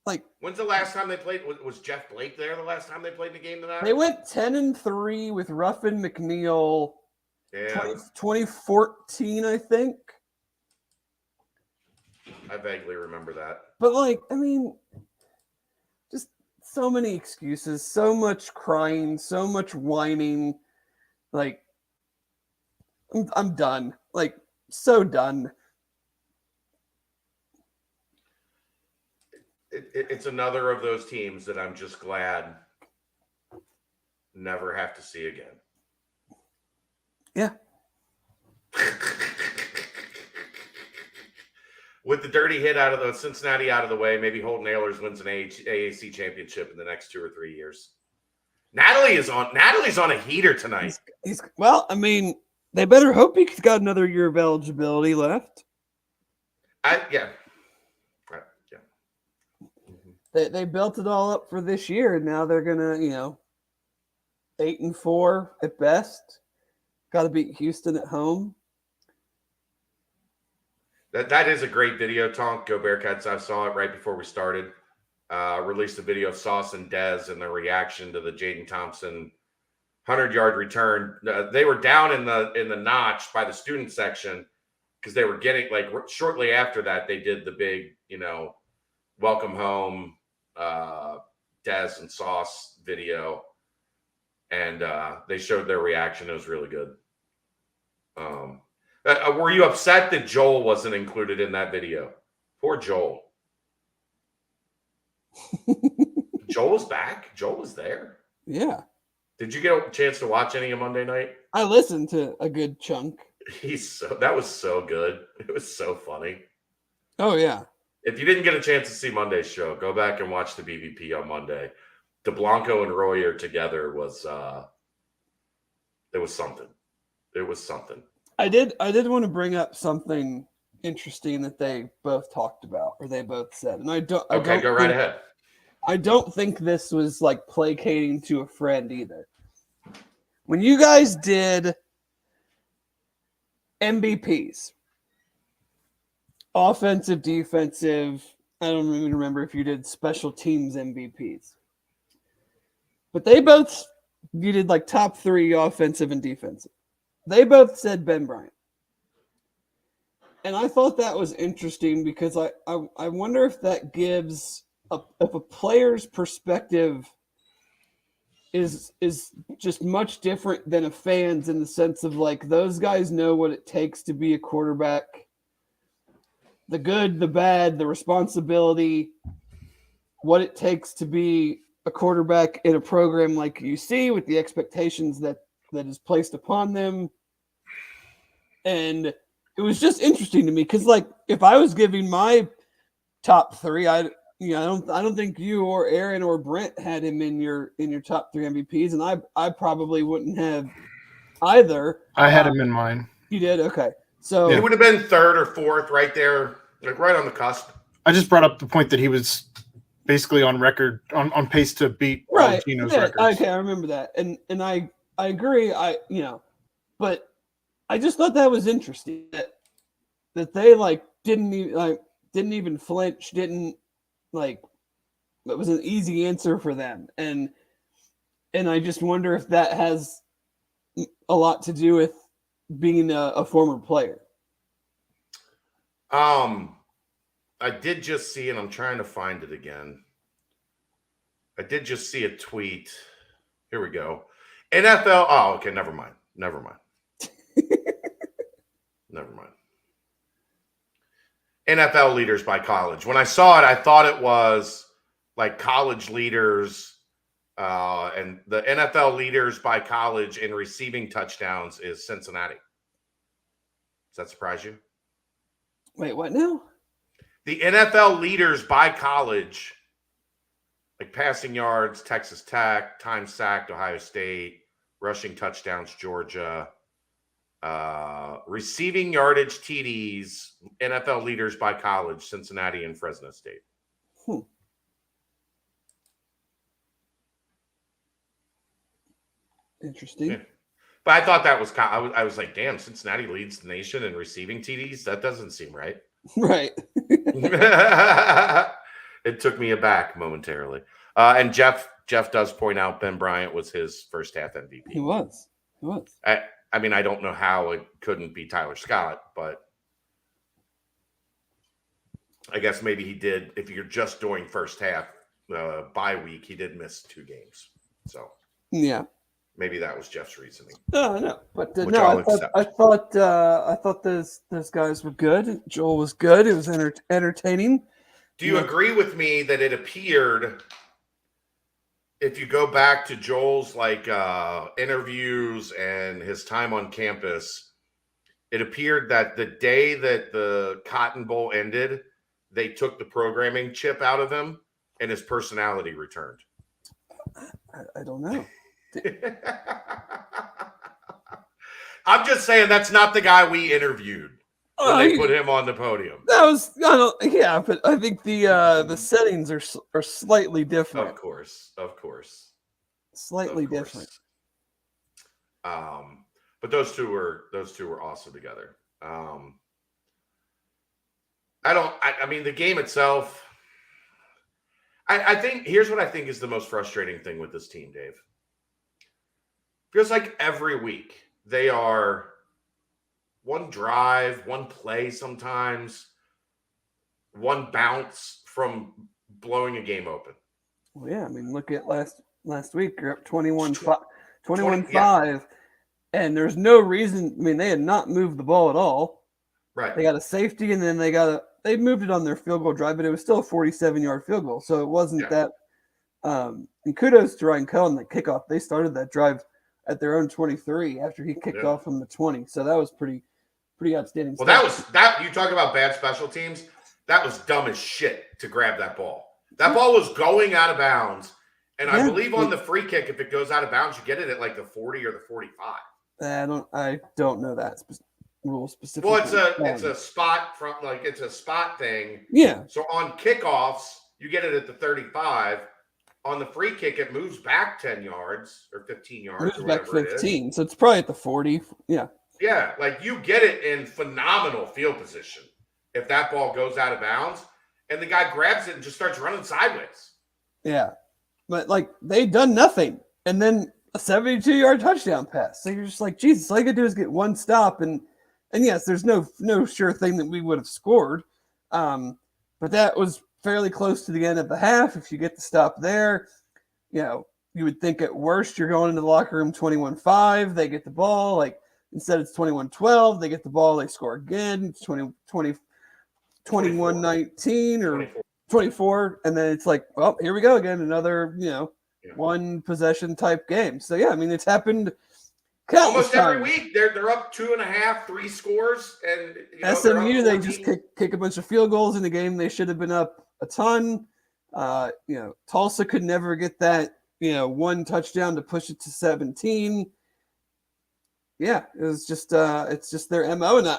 Like, when's the last time they played? Was Jeff Blake there the last time they played the game tonight? they went 10-3 with Ruffin McNeil. Yeah. 2014, I think. I vaguely remember that. But like, I mean, just so many excuses, so much crying, so much whining. Like, I'm done. Like, so done. It's another of those teams that I'm just glad never have to see again. Yeah. With the dirty hit out of the Cincinnati out of the way, maybe Holton Ahlers wins an AAC championship in the next 2 or 3 years. Natalie's on a heater tonight. Well, I mean, they better hope he's got another year of eligibility left. Yeah. They built it all up for this year, and now they're gonna, 8-4 at best. Got to beat Houston at home. That is a great video, Tonk. Go Bearcats. I saw it right before we started. Released a video of Sauce and Dez and their reaction to the Jaden Thompson 100-yard return. They were down in the notch by the student section because they were getting, like, shortly after that, they did the big, welcome home Dez and Sauce video. And they showed their reaction. It was really good. Were you upset that Joel wasn't included in that video? Poor Joel. Joel was back. Joel was there. Yeah. Did you get a chance to watch any of Monday night? I listened to a good chunk. That was so good. It was so funny. Oh, yeah. If you didn't get a chance to see Monday's show, go back and watch the BVP on Monday. DeBlanco and Royer together was it was something. It was something. I did want to bring up something interesting that they both talked about, or they both said, and go right ahead. I don't think this was like placating to a friend either. When you guys did MVPs, offensive, defensive, I don't even remember if you did special teams MVPs, but you did like top 3 offensive and defensive. They both said Ben Bryant. And I thought that was interesting because I wonder if that gives if a player's perspective is just much different than a fan's, in the sense of, like, those guys know what it takes to be a quarterback. The good, the bad, the responsibility, what it takes to be a quarterback in a program like UC with the expectations that is placed upon them. And it was just interesting to me because, like, if I was giving my top 3, I don't think you or Aaron or Brent had him in your top 3 MVPs, and I probably wouldn't have either. I had him in mine. You did? Okay. So he would have been 3rd or 4th, right there, like right on the cusp. I just brought up the point that he was basically on record, on pace to beat Valentino's records. Okay, I remember that, and I agree. But I just thought that was interesting that they didn't even flinch, didn't it was an easy answer for them, and I just wonder if that has a lot to do with being a former player. I did just see, and I'm trying to find it again. I did just see a tweet. Here we go. NFL. Oh, okay. Never mind. Never mind. NFL leaders by college. When I saw it, I thought it was like college leaders, and the NFL leaders by college in receiving touchdowns is Cincinnati. Does that surprise you? Wait, what now? The NFL leaders by college, like passing yards, Texas Tech, time sacked, Ohio State, rushing touchdowns, Georgia, receiving yardage, TDs, NFL leaders by college, Cincinnati and Fresno State. Interesting. Yeah. But I thought that was I was like, damn, Cincinnati leads the nation in receiving TDs. That doesn't seem right. Right. It took me aback momentarily. And Jeff does point out Ben Bryant was his first half MVP. He was. I mean, I don't know how it couldn't be Tyler Scott, but I guess maybe he did. If you're just doing first half bye week, he did miss 2 games. So yeah, maybe that was Jeff's reasoning. No, but Which no, I'll accept. I thought those guys were good. Joel was good. It was entertaining. Do you agree with me that it appeared, if you go back to Joel's interviews and his time on campus, it appeared that the day that the Cotton Bowl ended, they took the programming chip out of him and his personality returned? I don't know. I'm just saying that's not the guy we interviewed when they put him on the podium. That was but I think the settings are slightly different. Of course. Slightly different. But those two were awesome together. I mean, the game itself, I think here's what I think is the most frustrating thing with this team, Dave. Feels like every week they are one drive, one play sometimes, one bounce from blowing a game open. Well, yeah, I mean, look at last week. You're up 21-5, and there's no reason. I mean, they had not moved the ball at all. Right. They got a safety, and then they moved it on their field goal drive, but it was still a 47-yard field goal, so it wasn't that. And kudos to Ryan Cohen, the kickoff. They started that drive at their own 23 after he kicked off from the 20, so that was pretty outstanding. Well, that you talk about bad special teams. That was dumb as shit to grab that ball. That ball was going out of bounds, and I believe on the free kick, if it goes out of bounds, you get it at like the 40 or the 45. I don't know that rule specifically. Well, it's a spot it's a spot thing. Yeah. So on kickoffs, you get it at the 35. On the free kick, it moves back 10 yards or 15 yards. It moves back 15, so it's probably at the 40. Yeah. Yeah, like you get it in phenomenal field position if that ball goes out of bounds and the guy grabs it and just starts running sideways. Yeah. But they've done nothing. And then a 72-yard touchdown pass. So you're just like, Jesus, all you gotta do is get one stop. And yes, there's no sure thing that we would have scored. But that was fairly close to the end of the half. If you get the stop there, you would think at worst you're going into the locker room 21-5. They get the ball. Instead it's 21-12. They get the ball. They score again. It's 21-19 or 24. And then it's like, well, here we go again. Another, one possession type game. So, yeah, I mean, it's happened almost every week. They're up 2.5, 3 scores. And SMU, they just kick a bunch of field goals in the game. They should have been up a ton. Tulsa could never get that, one touchdown to push it to 17. Yeah, it was just it's just their MO, and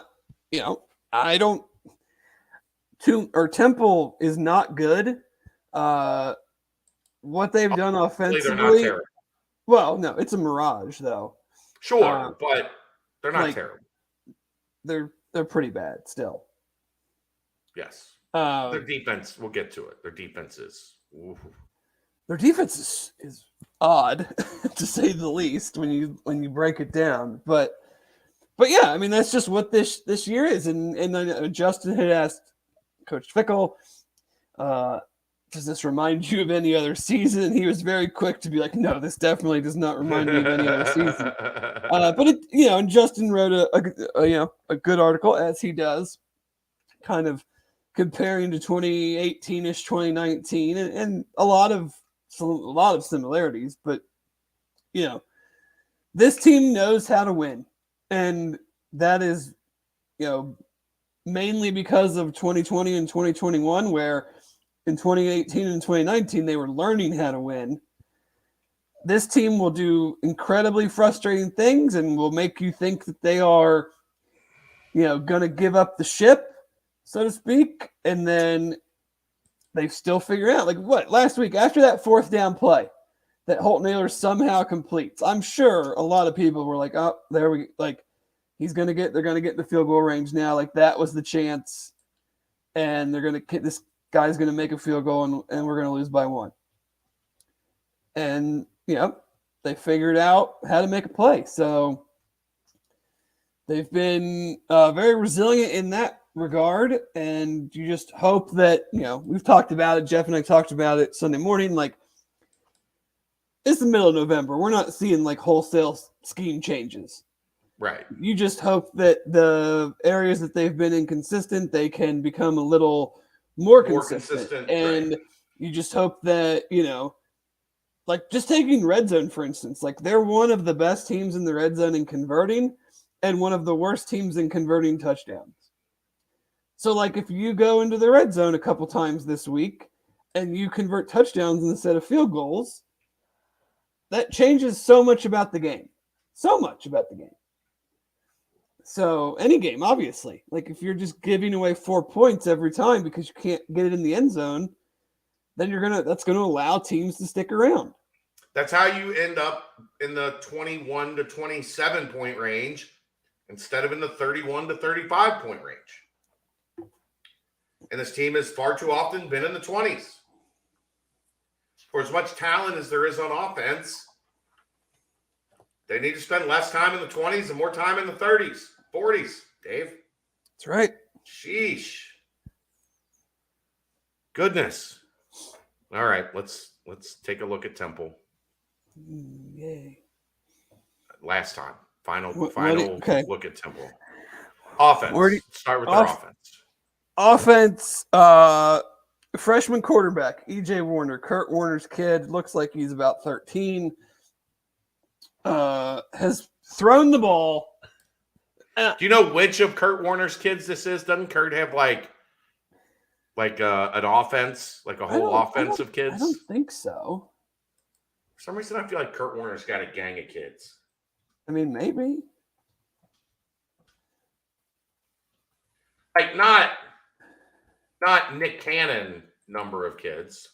I don't. Temple is not good. What they've done offensively. Well, no, it's a mirage though. Sure, but they're not terrible. They're pretty bad still. Yes. Their defense, we'll get to it. Their defense is odd to say the least when you break it down. But yeah, I mean that's just what this year is. And then Justin had asked Coach Fickle, does this remind you of any other season? And he was very quick to be like, no, this definitely does not remind me of any other season. But it, and Justin wrote a good article, as he does, kind of comparing to 2018-ish, 2019, and a lot of similarities. But this team knows how to win, and that is mainly because of 2020 and 2021, where in 2018 and 2019 they were learning how to win. This team will do incredibly frustrating things and will make you think that they are going to give up the ship, so to speak, and then they still figure out, last week after that 4th down play, that Holtnailler somehow completes. I'm sure a lot of people were like, oh, there we like they're gonna get in the field goal range now. Like that was the chance. And this guy's gonna make a field goal and we're gonna lose by 1. And they figured out how to make a play. So they've been very resilient in that regard. And you just hope that, we've talked about it. Jeff and I talked about it Sunday morning. Like, it's the middle of November. We're not seeing like wholesale scheme changes. Right. You just hope that the areas that they've been inconsistent, they can become a little more consistent. And you just hope that, like just taking red zone, for instance, like they're one of the best teams in the red zone in converting and one of the worst teams in converting touchdowns. So like if you go into the red zone a couple times this week and you convert touchdowns instead of field goals, that changes so much about the game. So much about the game. So any game, obviously, like if you're just giving away 4 points every time because you can't get it in the end zone, then that's going to allow teams to stick around. That's how you end up in the 21 to 27 point range instead of in the 31 to 35 point range. And this team has far too often been in the 20s. For as much talent as there is on offense, they need to spend less time in the 20s and more time in the 30s, 40s, Dave. That's right. Sheesh. Goodness. All right, let's take a look at Temple. Yay. Last time. Final look at Temple. Offense. Start with their offense. Offense, freshman quarterback, E.J. Warner, Kurt Warner's kid, looks like he's about 13. Has thrown the ball. Do you know which of Kurt Warner's kids this is? Doesn't Kurt have like an offense, like a whole offense of kids? I don't think so. For some reason, I feel like Kurt Warner's got a gang of kids. I mean, maybe. Like not Nick Cannon number of kids.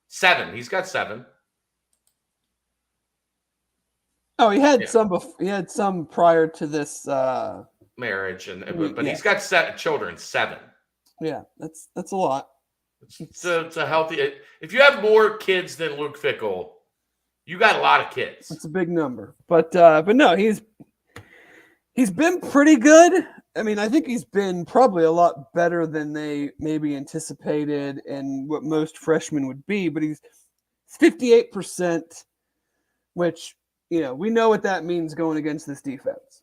7. He's got 7. Oh, he had some. He had some prior to this marriage, but he's got 7 children. 7. Yeah, that's a lot. It's a healthy. If you have more kids than Luke Fickell, you got a lot of kids. It's a big number, but no, he's been pretty good. I mean, I think he's been probably a lot better than they maybe anticipated and what most freshmen would be. But he's 58%, which we know what that means going against this defense.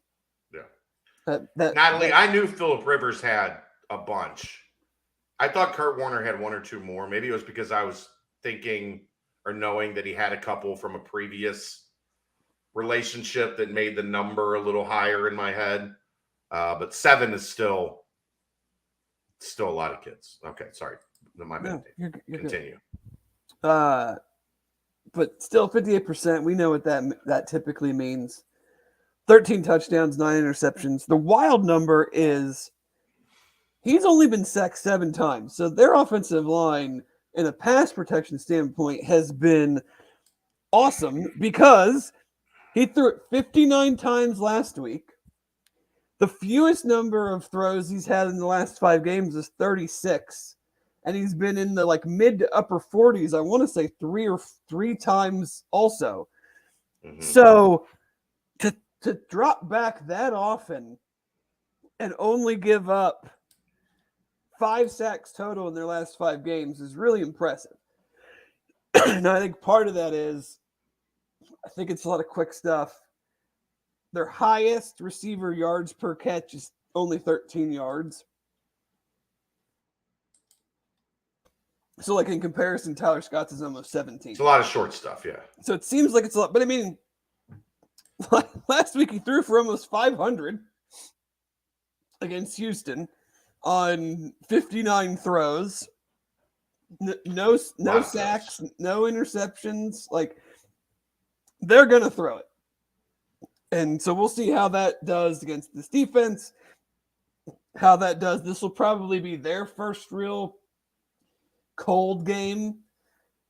Yeah. Natalie, I knew Phillip Rivers had a bunch. I thought Kurt Warner had 1 or 2 more. Maybe it was because I was thinking or knowing that he had a couple from a previous relationship that made the number a little higher in my head. But 7 is still a lot of kids. Okay, sorry. My bad. You're Continue. Good. But still 58%. We know what that typically means. 13 touchdowns, 9 interceptions. The wild number is he's only been sacked 7 times. So their offensive line, in a pass protection standpoint, has been awesome because he threw it 59 times last week. The fewest number of throws he's had in the last 5 games is 36. And he's been in the mid to upper 40s, I want to say 3 times also. Mm-hmm. So to drop back that often and only give up 5 sacks total in their last 5 games is really impressive. And I think part of that is, I think it's a lot of quick stuff. Their highest receiver yards per catch is only 13 yards. So, in comparison, Tyler Scott's is almost 17. It's a lot of short stuff, yeah. So it seems like it's a lot. But, I mean, last week he threw for almost 500 against Houston on 59 throws. No sacks, no interceptions. They're going to throw it. And so we'll see how that does against this defense, how that does. This will probably be their first real cold game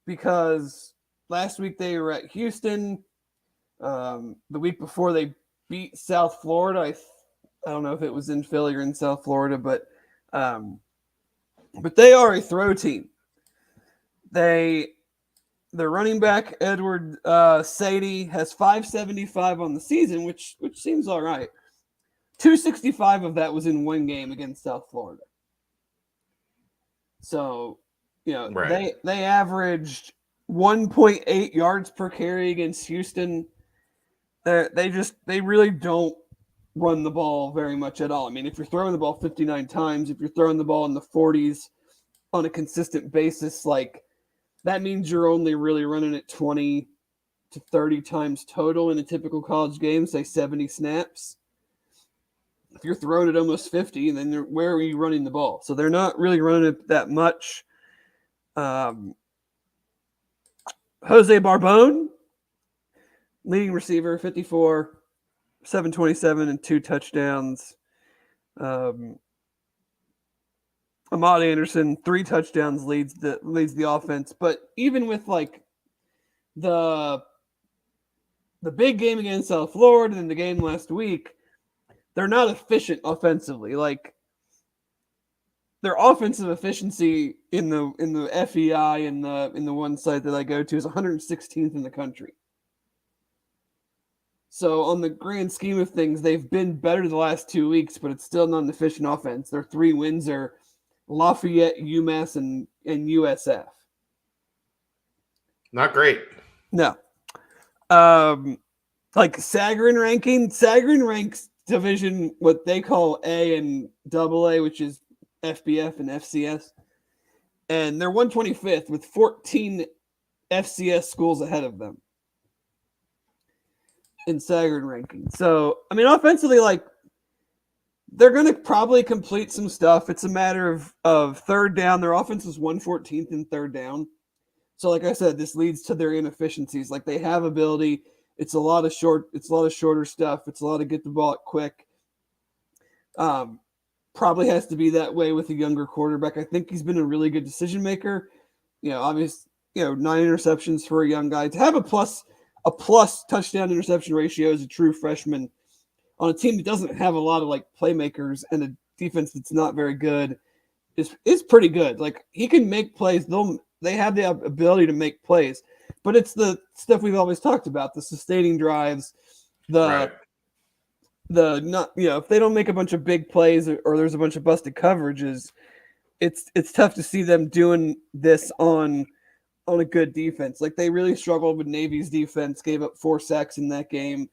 because last week they were at Houston. The week before they beat South Florida. I don't know if it was in Philly or in South Florida, but they are a throw team. The running back Edward Sadie has 575 on the season, which seems all right. 265 of that was in one game against South Florida. So, Right. they averaged 1.8 yards per carry against Houston. They really don't run the ball very much at all. I mean, if you're throwing the ball 59 times, if you're throwing the ball in the 40s on a consistent basis, like that means you're only really running it 20 to 30 times total in a typical college game, say 70 snaps. If you're throwing it almost 50, then where are you running the ball? So they're not really running it that much. Jose Barbone, leading receiver, 54, 727, and 2 touchdowns. Ahmad Anderson, 3 touchdowns, leads the offense. But even with like the big game against South Florida and the game last week, they're not efficient offensively. Like their offensive efficiency in the FEI in the one site that I go to is 116th in the country. So on the grand scheme of things, they've been better the last 2 weeks, but it's still not an efficient offense. Their 3 wins are Lafayette, UMass, and USF. Not great. No. Like Sagarin ranks division what they call A and AA, which is FBF and FCS. And they're 125th with 14 FCS schools ahead of them in Sagarin ranking. So, I mean, offensively, like, they're going to probably complete some stuff. It's a matter of third down. Their offense is 114th in third down. So, like I said, this leads to their inefficiencies. Like, they have ability. It's a lot of shorter stuff. It's a lot of get the ball quick. Probably has to be that way with a younger quarterback. I think he's been a really good decision maker. Obviously, 9 interceptions for a young guy. To have a plus touchdown interception ratio as a true freshman on a team that doesn't have a lot of like playmakers and a defense that's not very good is pretty good. Like he can make plays. They have the ability to make plays, but it's the stuff we've always talked about: the sustaining drives, if they don't make a bunch of big plays or there's a bunch of busted coverages, it's tough to see them doing this on a good defense. Like they really struggled with Navy's defense, gave up 4 sacks in that game.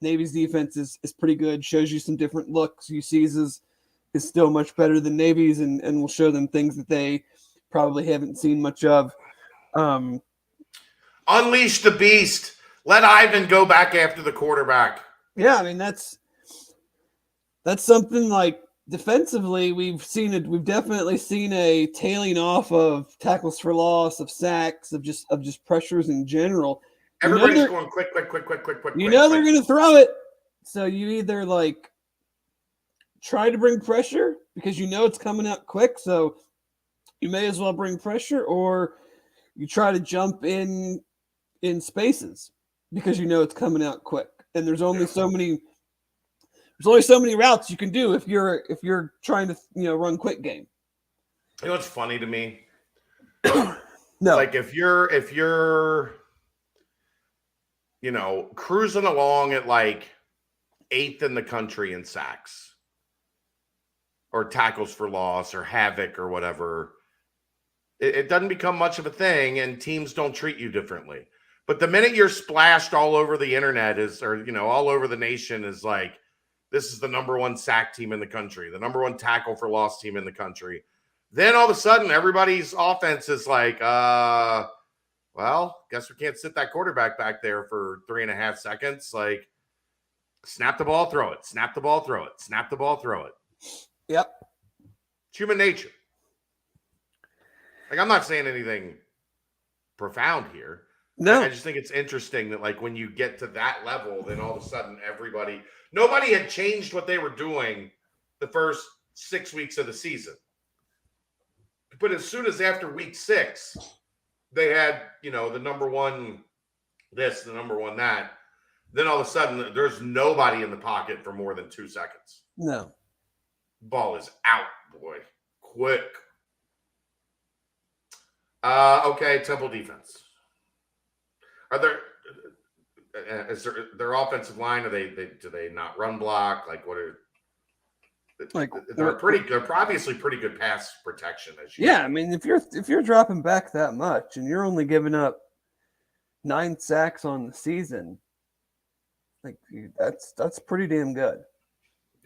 Navy's defense is pretty good, shows you some different looks. UC's is still much better than Navy's and will show them things that they probably haven't seen much of. Unleash the beast. Let Ivan go back after the quarterback. Yeah, I mean that's something like defensively we've definitely seen a tailing off of tackles for loss, of sacks, of just pressures in general. Everybody's going quick. They're going to throw it. So you either like try to bring pressure because it's coming out quick, so you may as well bring pressure, or you try to jump in spaces because it's coming out quick. And there's only so many routes you can do if you're trying to run quick game. You know what's funny to me? No. Like if you're cruising along at like 8th in the country in sacks or tackles for loss or havoc or whatever, it doesn't become much of a thing and teams don't treat you differently. But the minute you're splashed all over the internet all over the nation is like, this is the number 1 sack team in the country, the number 1 tackle for loss team in the country. Then all of a sudden, everybody's offense is like, well, guess we can't sit that quarterback back there for 3.5 seconds. Like, snap the ball, throw it. Snap the ball, throw it. Snap the ball, throw it. Yep. It's human nature. Like, I'm not saying anything profound here. No. I just think it's interesting that, like, when you get to that level, then all of a sudden nobody had changed what they were doing the first 6 weeks of the season. But as soon as after week 6, they had, the number one this, the number one that. Then all of a sudden, there's nobody in the pocket for more than 2 seconds. No. Ball is out, boy. Quick. Okay, Temple defense. Is their offensive line? Do they not run block? Like what are they're obviously pretty good pass protection as you. Yeah, I mean, if you're dropping back that much and you're only giving up 9 sacks on the season, like that's pretty damn good.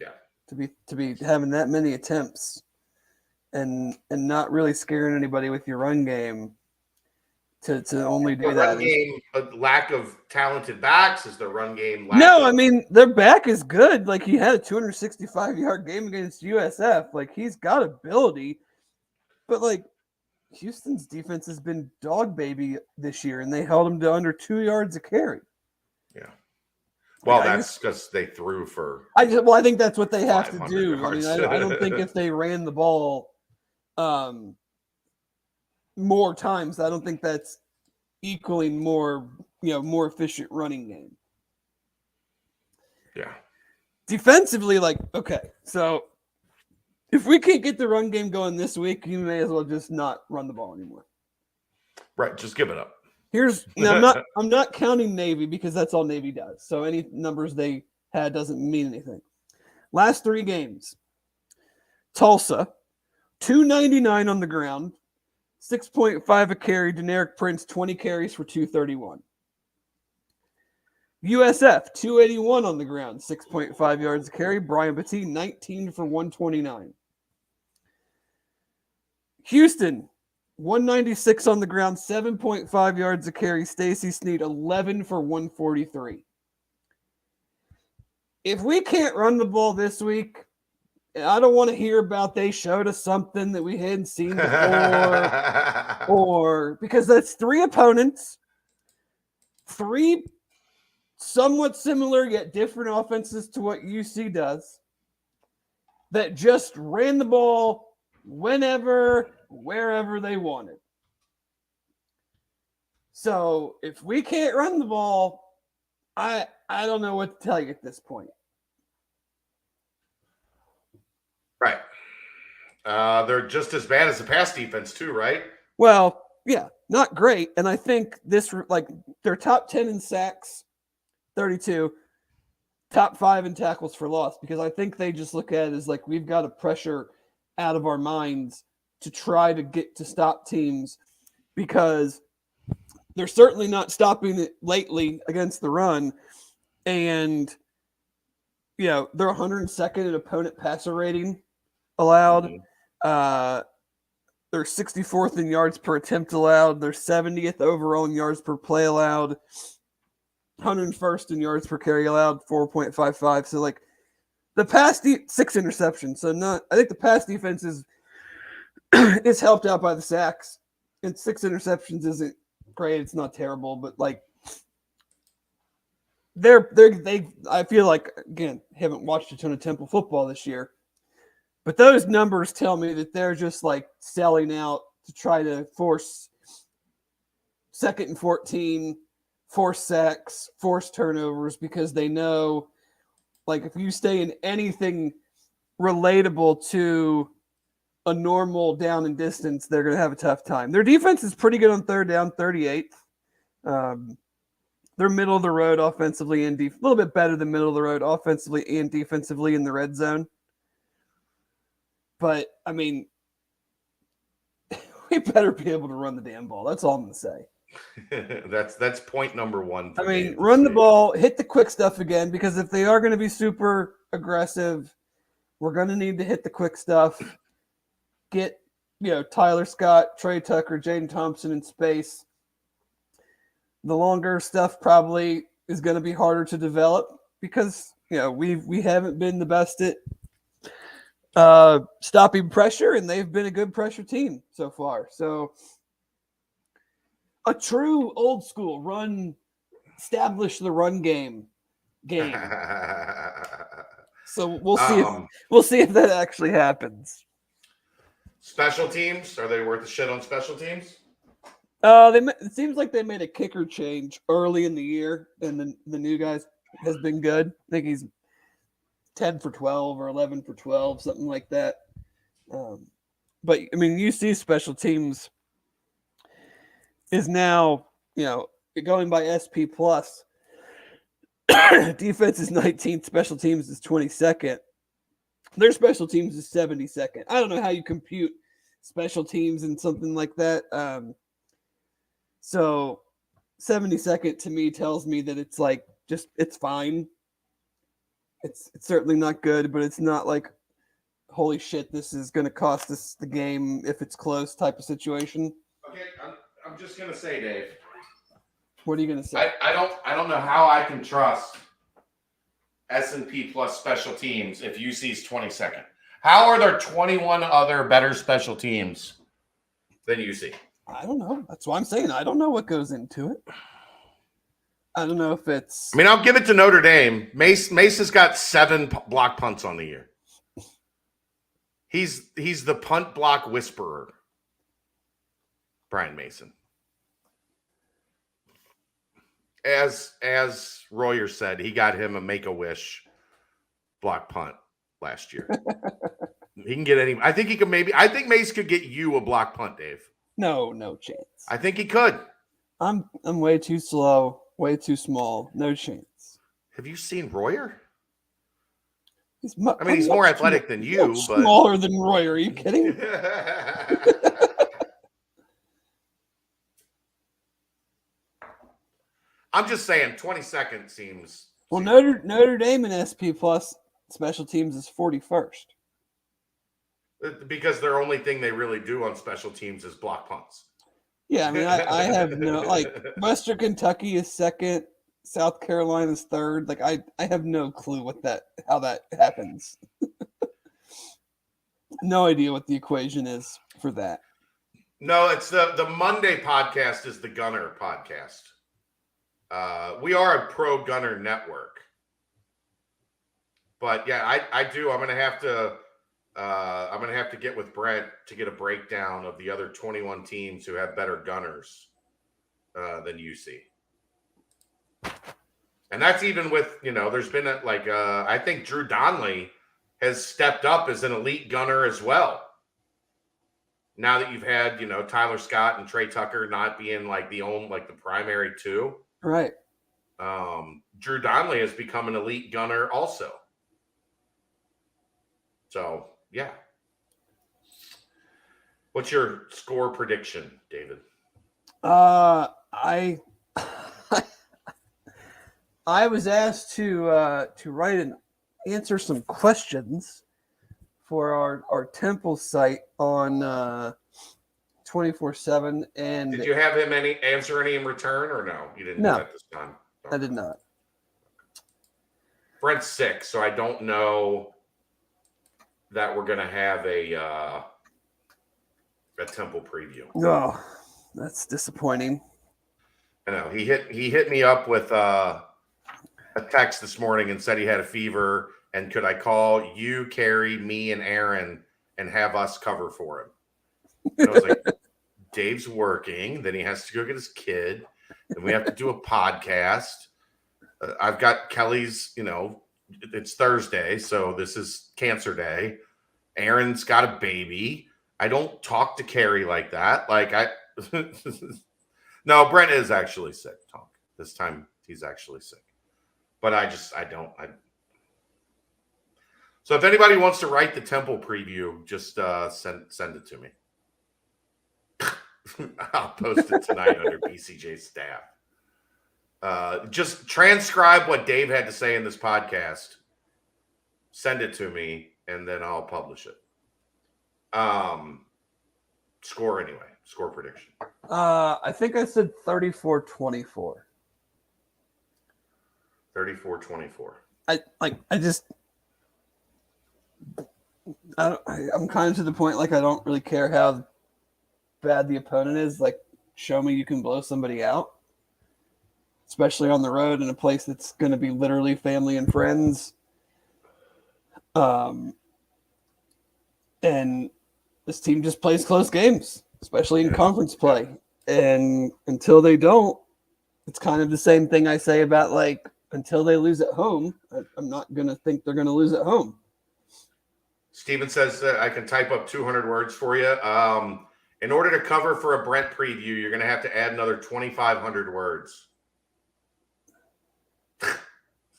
Yeah. To be having that many attempts and not really scaring anybody with your run game to only do that. Run game, a lack of talented backs is the run game. I mean, their back is good. Like he had a 265-yard game against USF. Like he's got ability, but like Houston's defense has been dog baby this year, and they held him to under 2 yards a carry. Yeah. Well, that's because they threw for. I think that's what they have to do. Yards. I mean, I don't think if they ran the ball more times, I don't think that's equaling more efficient running game. Yeah. Defensively, okay, so if we can't get the run game going this week, you may as well just not run the ball anymore. Right, just give it up. I'm not counting Navy because that's all Navy does. So any numbers they had doesn't mean anything. Last 3 games. Tulsa, 299 on the ground, 6.5 a carry. Deneric Prince, 20 carries for 231. USF, 281 on the ground, 6.5 yards a carry. Brian Petit, 19 for 129. Houston, 196 on the ground, 7.5 yards a carry. Stacy Snead, 11 for 143. If we can't run the ball this week, I don't want to hear about they showed us something that we hadn't seen before, or because that's 3 opponents, 3 somewhat similar yet different offenses to what UC does that just ran the ball whenever, wherever they wanted. So if we can't run the ball, I don't know what to tell you at this point. Right. They're just as bad as the pass defense too, right? Well, yeah, not great. And I think they're top 10 in sacks, 32, top 5 in tackles for loss, because I think they just look at it as like we've got to pressure out of our minds to try to get to stop teams, because they're certainly not stopping it lately against the run. And, they're 102nd in opponent passer rating allowed. Mm-hmm. They're 64th in yards per attempt allowed. They're 70th overall in yards per play allowed. 101st in yards per carry allowed, 4.55. So, the pass 6 interceptions. So, I think the pass defense is helped out by the sacks. And 6 interceptions isn't great. It's not terrible, but I feel like, again, haven't watched a ton of Temple football this year, but those numbers tell me that they're just selling out to try to force 2nd and 14, force sacks, force turnovers, because they know, if you stay in anything relatable to a normal down and distance, they're going to have a tough time. Their defense is pretty good on 3rd down, 38th. They're middle of the road offensively and a little bit better than middle of the road offensively and defensively in the red zone. But, I mean, we better be able to run the damn ball. That's all I'm going to say. That's point number 1. I mean, run the ball, hit the quick stuff again, because if they are going to be super aggressive, we're going to need to hit the quick stuff. Get, Tyler Scott, Trey Tucker, Jaden Thompson in space. The longer stuff probably is going to be harder to develop because, we haven't been the best at stopping pressure, and they've been a good pressure team so far. So a true old school establish the run game. So we'll see if that actually happens. Special teams, are they worth a shit on special teams? It seems like they made a kicker change early in the year, and the new guy has been good. I think he's 10 for 12 or 11 for 12, something like that. But I mean, UC special teams is now, going by SP plus. Defense is 19th, special teams is 22nd. Their special teams is 72nd. I don't know how you compute special teams and something like that. So 72nd to me tells me that it's like it's fine. It's certainly not good, but it's not like, holy shit, this is going to cost us the game if it's close type of situation. Okay, I'm just gonna say, Dave. What are you gonna say? I don't know how I can trust S&P plus special teams if UC's 22nd. How are there 21 other better special teams than UC? I don't know. That's why I'm saying I don't know what goes into it. I don't know if it's. I mean, I'll give it to Notre Dame. Mace has got 7 block punts on the year. He's the punt block whisperer. Brian Mason. As Royer said, he got him a Make-A-Wish block punt last year. He can get any. I think he could maybe. I think Mace could get you a block punt, Dave. No chance. I think he could. I'm way too slow, way too small. No chance. Have you seen Royer? He's more athletic than you, but smaller than Roy. Are you kidding? I'm just saying, 22nd seems. Well, Notre Dame and SP plus special teams is 41st. Because their only thing they really do on special teams is block punts. Yeah, I mean, I have no Western Kentucky is second, South Carolina is third. Like I have no clue how that happens. No idea what the equation is for that. No, it's the Monday podcast is the Gunner podcast. We are a pro Gunner network. But yeah, I do. I'm gonna have to get with Brent to get a breakdown of the other 21 teams who have better gunners than UC. And that's even with, there's been I think Drew Donnelly has stepped up as an elite gunner as well. Now that you've had, Tyler Scott and Trey Tucker not being the primary two. Right. Drew Donnelly has become an elite gunner also. So, yeah. What's your score prediction, David? I was asked to write and answer some questions for our Temple site on 24/7. And did you have him answer any in return, or no? You didn't do that this time. I did not. Brent's sick, so I don't know that we're gonna have a Temple preview. Oh, that's disappointing. I know he hit me up with a text this morning and said he had a fever and could I call you, Carrie, me, and Aaron and have us cover for him. And I was like, Dave's working, then he has to go get his kid, and we have to do a podcast. I've got Kelly's, it's Thursday, so this is Cancer Day. Aaron's got a baby. I don't talk to Carrie like that. No, Brent is actually sick, Tonk. This time he's actually sick. But So if anybody wants to write the Temple preview, just send it to me. I'll post it tonight under BCJ staff. Just transcribe what Dave had to say in this podcast. Send it to me, and then I'll publish it. Score anyway. Score prediction. I think I said 34-24. 34-24. I'm kind of to the point I don't really care how bad the opponent is. Show me you can blow somebody out, especially on the road in a place that's going to be literally family and friends. And this team just plays close games, especially in conference play. And until they don't, it's kind of the same thing I say about like until they lose at home, I'm not going to think they're going to lose at home. Steven says that I can type up 200 words for you. In order to cover for a Brent preview, you're going to have to add another 2,500 words.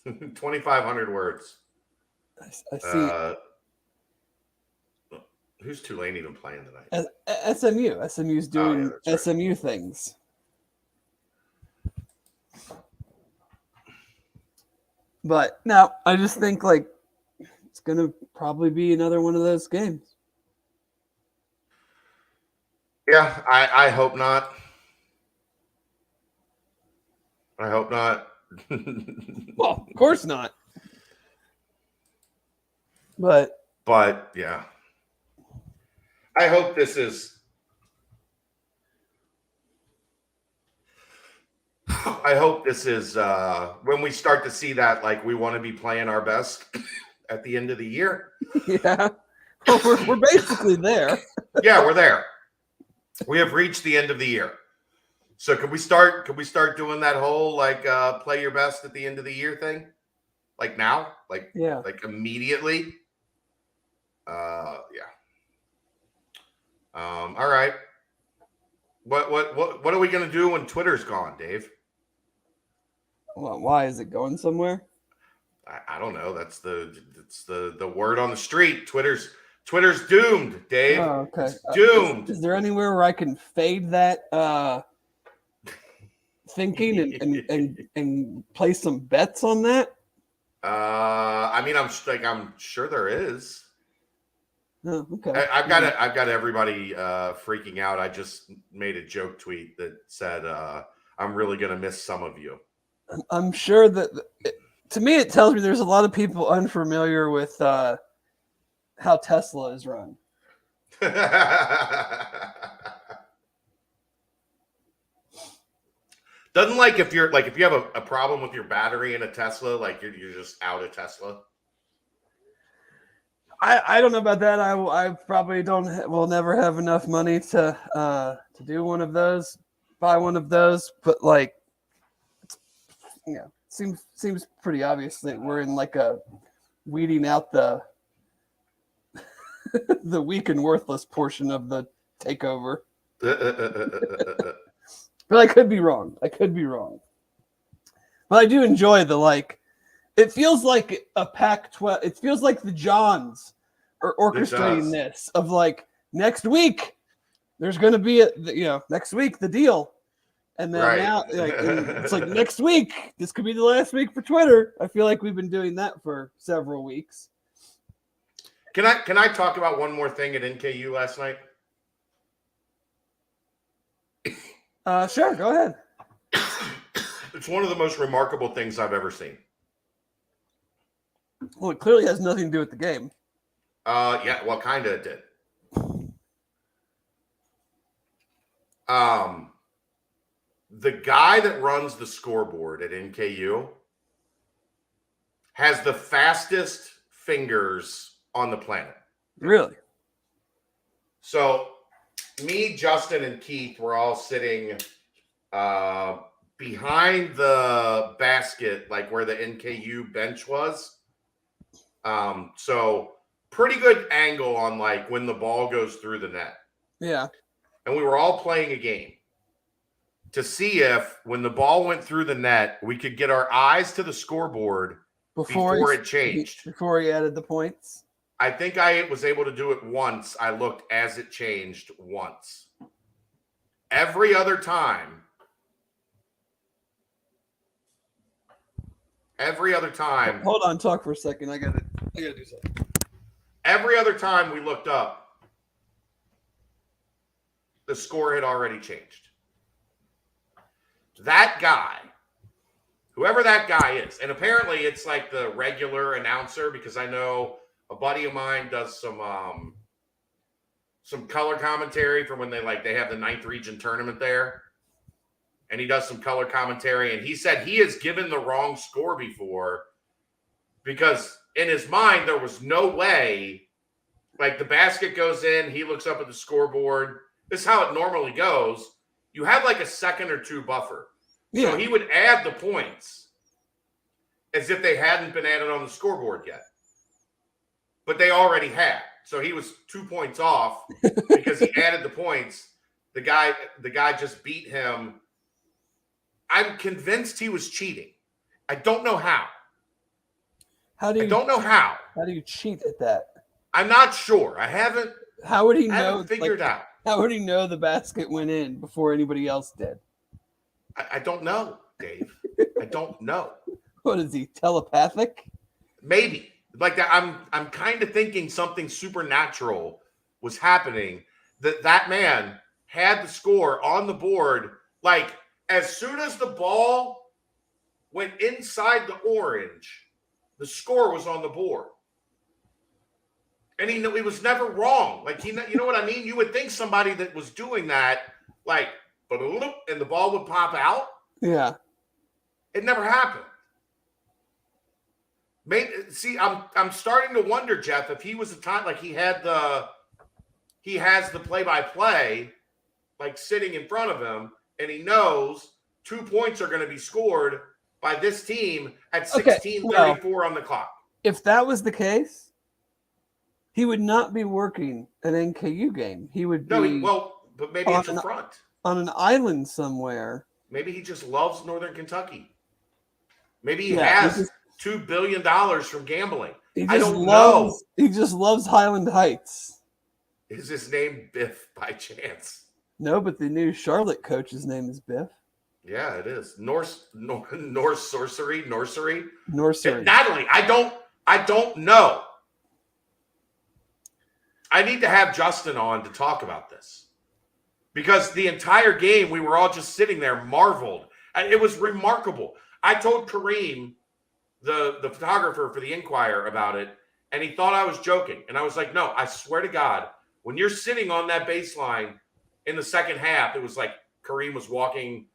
2,500 words. I see. Who's Tulane even playing tonight? SMU. SMU's doing right. SMU things. But no, I just think like it's going to probably be another one of those games. Yeah, I hope not. I hope not. Well, of course not. But yeah. I hope this is when we start to see that like we want to be playing our best at the end of the year. Yeah. Well, we're basically there. Yeah, we're there. We have reached the end of the year. So could we start doing that whole like play your best at the end of the year thing? Like now? Like immediately? Yeah. All right. What are we gonna do when Twitter's gone, Dave? Well, why is it going somewhere? I don't know. That's the word on the street. Twitter's doomed, Dave. Oh, okay. It's doomed. Is there anywhere where I can fade that thinking and play some bets on that? I mean, I'm sure there is. Oh, okay. I've got everybody freaking out. I just made a joke tweet that said, "I'm really gonna miss some of you." I'm sure that to me it tells me there's a lot of people unfamiliar with how Tesla is run. Doesn't like if you have a problem with your battery in a Tesla, like you're just out of Tesla. I don't know about that. I probably will never have enough money to do one of those, buy one of those. But like, seems pretty obvious that we're in like a weeding out the the weak and worthless portion of the takeover. But I could be wrong. But I do enjoy the like. It feels like a Pac-12. It feels like the Johns are orchestrating this of like next week. There's going to be next week the deal, and then now it's like next week. This could be the last week for Twitter. I feel like we've been doing that for several weeks. Can I talk about one more thing at NKU last night? Sure, go ahead. It's one of the most remarkable things I've ever seen. Well, it clearly has nothing to do with the game. Yeah, well, kind of it did. The guy that runs the scoreboard at NKU has the fastest fingers on the planet. Really? So me, Justin, and Keith were all sitting behind the basket, like where the NKU bench was. So pretty good angle on like when the ball goes through the net. Yeah. And we were all playing a game to see if when the ball went through the net, we could get our eyes to the scoreboard before it changed. Before he added the points. I think I was able to do it once. I looked as it changed once. Every other time. Hold on, talk for a second. I gotta do something. Every other time we looked up, the score had already changed. That guy, whoever that guy is, and apparently it's like the regular announcer, because I know a buddy of mine does some color commentary from when they have the 9th region tournament there. And he does some color commentary. And he said he has given the wrong score before because in his mind, there was no way, like the basket goes in, he looks up at the scoreboard. This is how it normally goes. you had like a second or two buffer. Yeah. So he would add the points as if they hadn't been added on the scoreboard yet. But they already had. So he was 2 points off because he added the points. The guy just beat him. I'm convinced he was cheating. I don't know how. I don't know how. How do you cheat at that? I'm not sure. I haven't figured out. How would he know the basket went in before anybody else did? I don't know, Dave. I don't know. What is he, telepathic? Maybe. Like that, I'm kind of thinking something supernatural was happening. That man had the score on the board. Like as soon as the ball went inside the orange, the score was on the board. And he was never wrong. Like you know what I mean? You would think somebody that was doing that, like, and the ball would pop out. Yeah. It never happened. See, I'm starting to wonder, Jeff, if he was a time like he has the play-by-play like sitting in front of him, and he knows 2 points are going to be scored by this team at 16:34 on the clock. If that was the case, he would not be working an NKU game. He would be but maybe it's a front on an island somewhere. Maybe he just loves Northern Kentucky. Maybe he has $2 billion from gambling. I don't know. He just loves Highland Heights. Is his name Biff by chance? No, but the new Charlotte coach's name is Biff. Yeah, it is. Norse sorcery. Natalie, I don't know. I need to have Justin on to talk about this. Because the entire game, we were all just sitting there marveled. It was remarkable. I told Kareem, the photographer for the Inquirer, about it, and he thought I was joking. And I was like, no, I swear to God, when you're sitting on that baseline in the second half, it was like Kareem was walking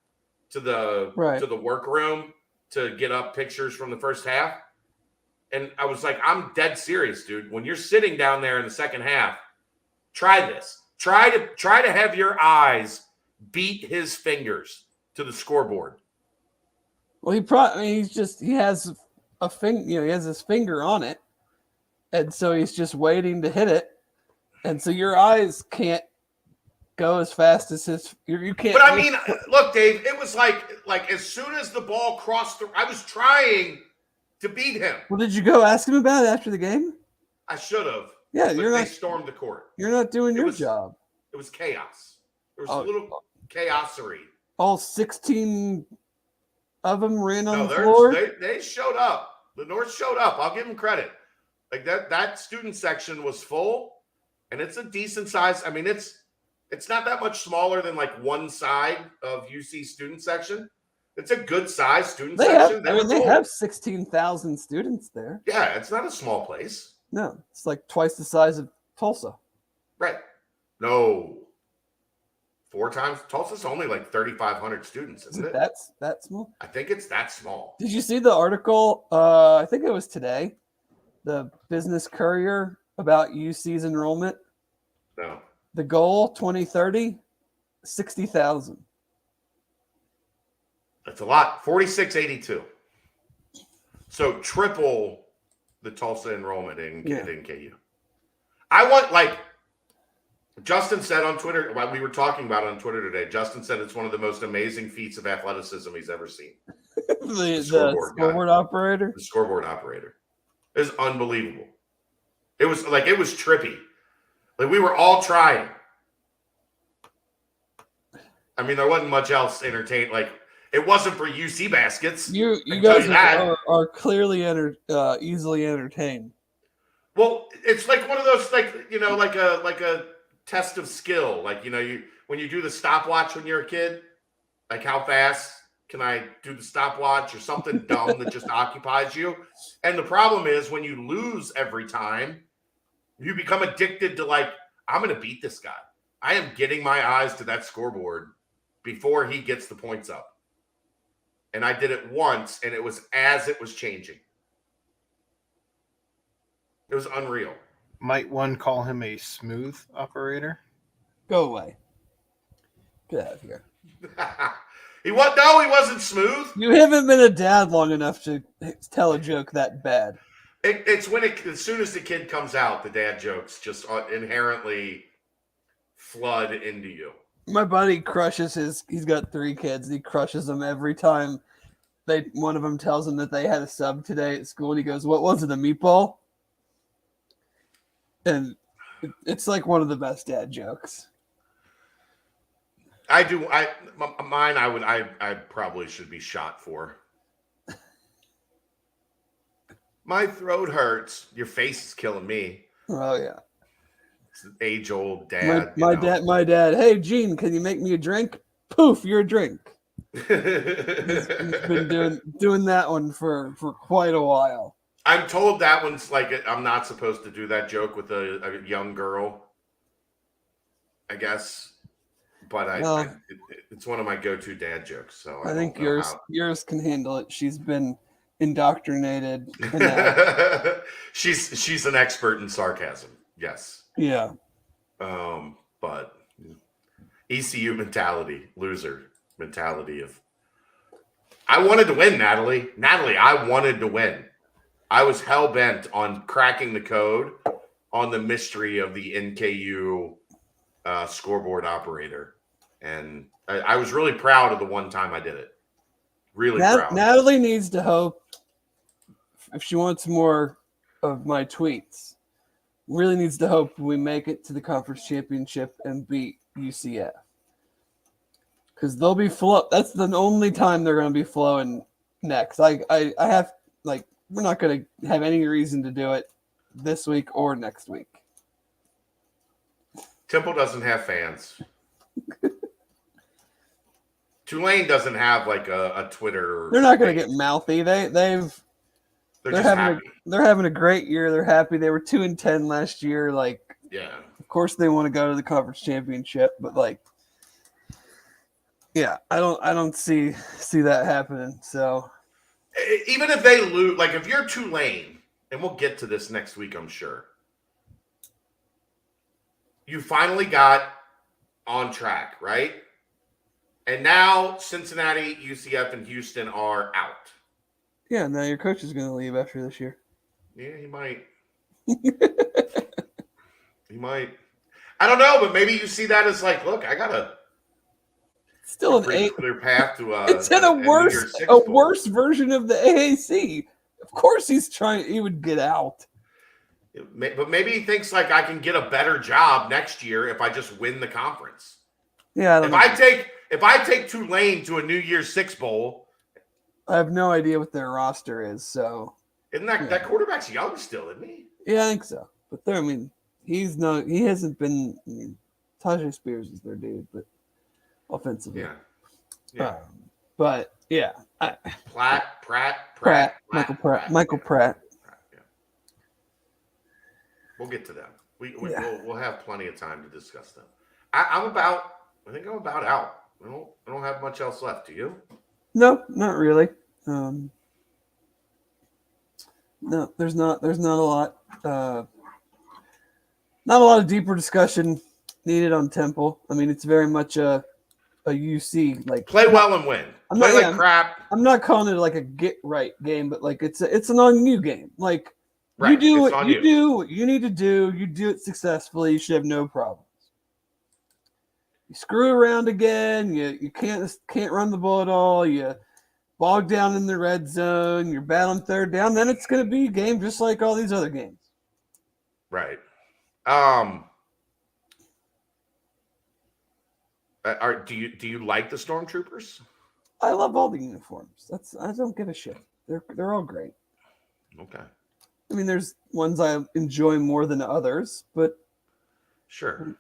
to the workroom to get up pictures from the first half. And I was like, I'm dead serious, dude. When you're sitting down there in the second half, try this. Try to have your eyes beat his fingers to the scoreboard. Well, he has a finger, he has his finger on it. And so he's just waiting to hit it. And so your eyes can't go as fast as you can't. But I mean, look, Dave, it was like as soon as the ball crossed I was trying to beat him. Well, did you go ask him about it after the game? I should have. Yeah, they stormed the court. You're not doing your job. It was chaos. There was a little chaosery. All 16 of them ran on the floor. They showed up. The North showed up. I'll give them credit. Like that student section was full, and it's a decent size. I mean, it's not that much smaller than like one side of UC student section. It's a good size student section. They have 16,000 students there. Yeah, it's not a small place. No, it's like twice the size of Tulsa. Right. No. 4 times. Tulsa's only like 3,500 students, isn't it? That's that small? I think it's that small. Did you see the article? I think it was today. The Business Courier about UC's enrollment. No. The goal 2030, 60,000. That's a lot. 4682. So triple the Tulsa enrollment in KU. I want, like Justin said on Twitter, while we were talking about it on Twitter today, Justin said it's one of the most amazing feats of athleticism he's ever seen. the scoreboard operator? The scoreboard operator. It was unbelievable. It was trippy. Like we were all trying. I mean, there wasn't much else entertaining. Like, it wasn't for UC baskets. You guys are clearly easily entertained. Well, it's like one of those, like a test of skill. Like, when you do the stopwatch when you're a kid, like how fast can I do the stopwatch or something dumb that just occupies you. And the problem is when you lose every time, you become addicted to like, I'm going to beat this guy. I am getting my eyes to that scoreboard before he gets the points up. And I did it once, and it was as it was changing. It was unreal. Might one call him a smooth operator? Go away. Get out of here. He wasn't smooth. You haven't been a dad long enough to tell a joke that bad. It's when as soon as the kid comes out, the dad jokes just inherently flood into you. My buddy he's got 3 kids, and he crushes them every time one of them tells him that they had a sub today at school, and he goes, "What was it, a meatball?" And it's like one of the best dad jokes. I probably should be shot for. My throat hurts. Your face is killing me. Oh yeah. It's an age-old dad. My dad. Hey, Gene, can you make me a drink? Poof, you're a drink. He's been doing that one for quite a while. I'm told that one's like I'm not supposed to do that joke with a young girl. I guess, but it's one of my go-to dad jokes. So I think yours can handle it. She's been indoctrinated. She's an expert in sarcasm. Yes. Yeah. But ECU mentality, loser mentality of I wanted to win, Natalie. I wanted to win. I was hell-bent on cracking the code on the mystery of the NKU scoreboard operator. And I was really proud of the one time I did it. Really proud. Natalie needs to hope, if she wants more of my tweets, really needs to hope we make it to the conference championship and beat UCF. Because they'll be that's the only time they're going to be flowing next. I have, we're not going to have any reason to do it this week or next week. Temple doesn't have fans. Tulane doesn't have like a Twitter. They're not going to get mouthy. They're having a great year. They're happy. They were 2-10 last year. Yeah. Of course they want to go to the conference championship, but yeah, I don't see that happening. So even if they lose, if you're Tulane, and we'll get to this next week, I'm sure. You finally got on track, right? And now Cincinnati, UCF, and Houston are out. Yeah, now your coach is going to leave after this year. Yeah, he might. He might. I don't know, but maybe you see that as look, I got a still an clear path to it's in a worse version of the AAC. Of course he would get out. But maybe he thinks I can get a better job next year if I just win the conference. Yeah, if I take Tulane to a New Year's Six bowl, I have no idea what their roster is. So isn't that quarterback's young still, isn't he? Yeah, I think so. But he hasn't been. Tajay Spears is their dude, but offensively, yeah. But yeah, Pratt, Michael Pratt. Yeah. We'll get to them. We'll have plenty of time to discuss them. I think I'm about out. I don't have much else left. Do you? No, not really. No, there's not a lot. Not a lot of deeper discussion needed on Temple. I mean, it's very much a UC play well and win. Crap. I'm not calling it a get right game, but it's an on you game. Right, you do what you do what you need to do. You do it successfully. You should have no problems. You screw around again. You can't run the ball at all. You bog down in the red zone. You're battling third down. Then it's going to be a game just like all these other games. Right. Do you like the Stormtroopers? I love all the uniforms. I don't give a shit. They're all great. Okay. I mean, there's ones I enjoy more than others, but sure.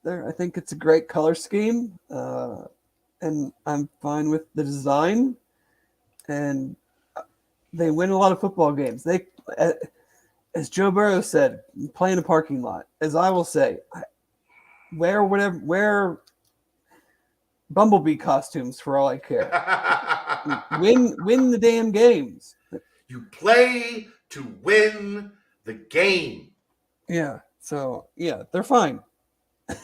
I think it's a great color scheme, and I'm fine with the design. And they win a lot of football games. They, as Joe Burrow said, play in a parking lot. As I will say, wear Bumblebee costumes for all I care. Win the damn games. You play to win the game. Yeah. So yeah, they're fine.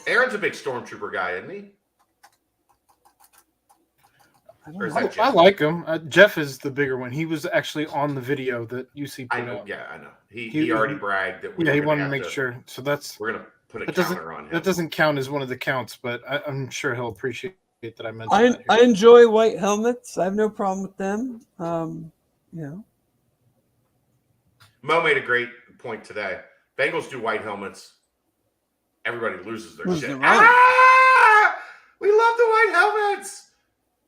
Aaron's a big Stormtrooper guy, isn't he? Or is that I Jeff? like him. Jeff is the bigger one. He was actually on the video that UC put I know. out. Yeah, I know. He already bragged that he wanted to make sure. So we're gonna put a that counter on him. That doesn't count as one of the counts, but I'm sure he'll appreciate that I mentioned that here. I enjoy white helmets. I have no problem with them. Mo made a great point today. Bengals do white helmets. Everybody loses their shit. We love the white helmets.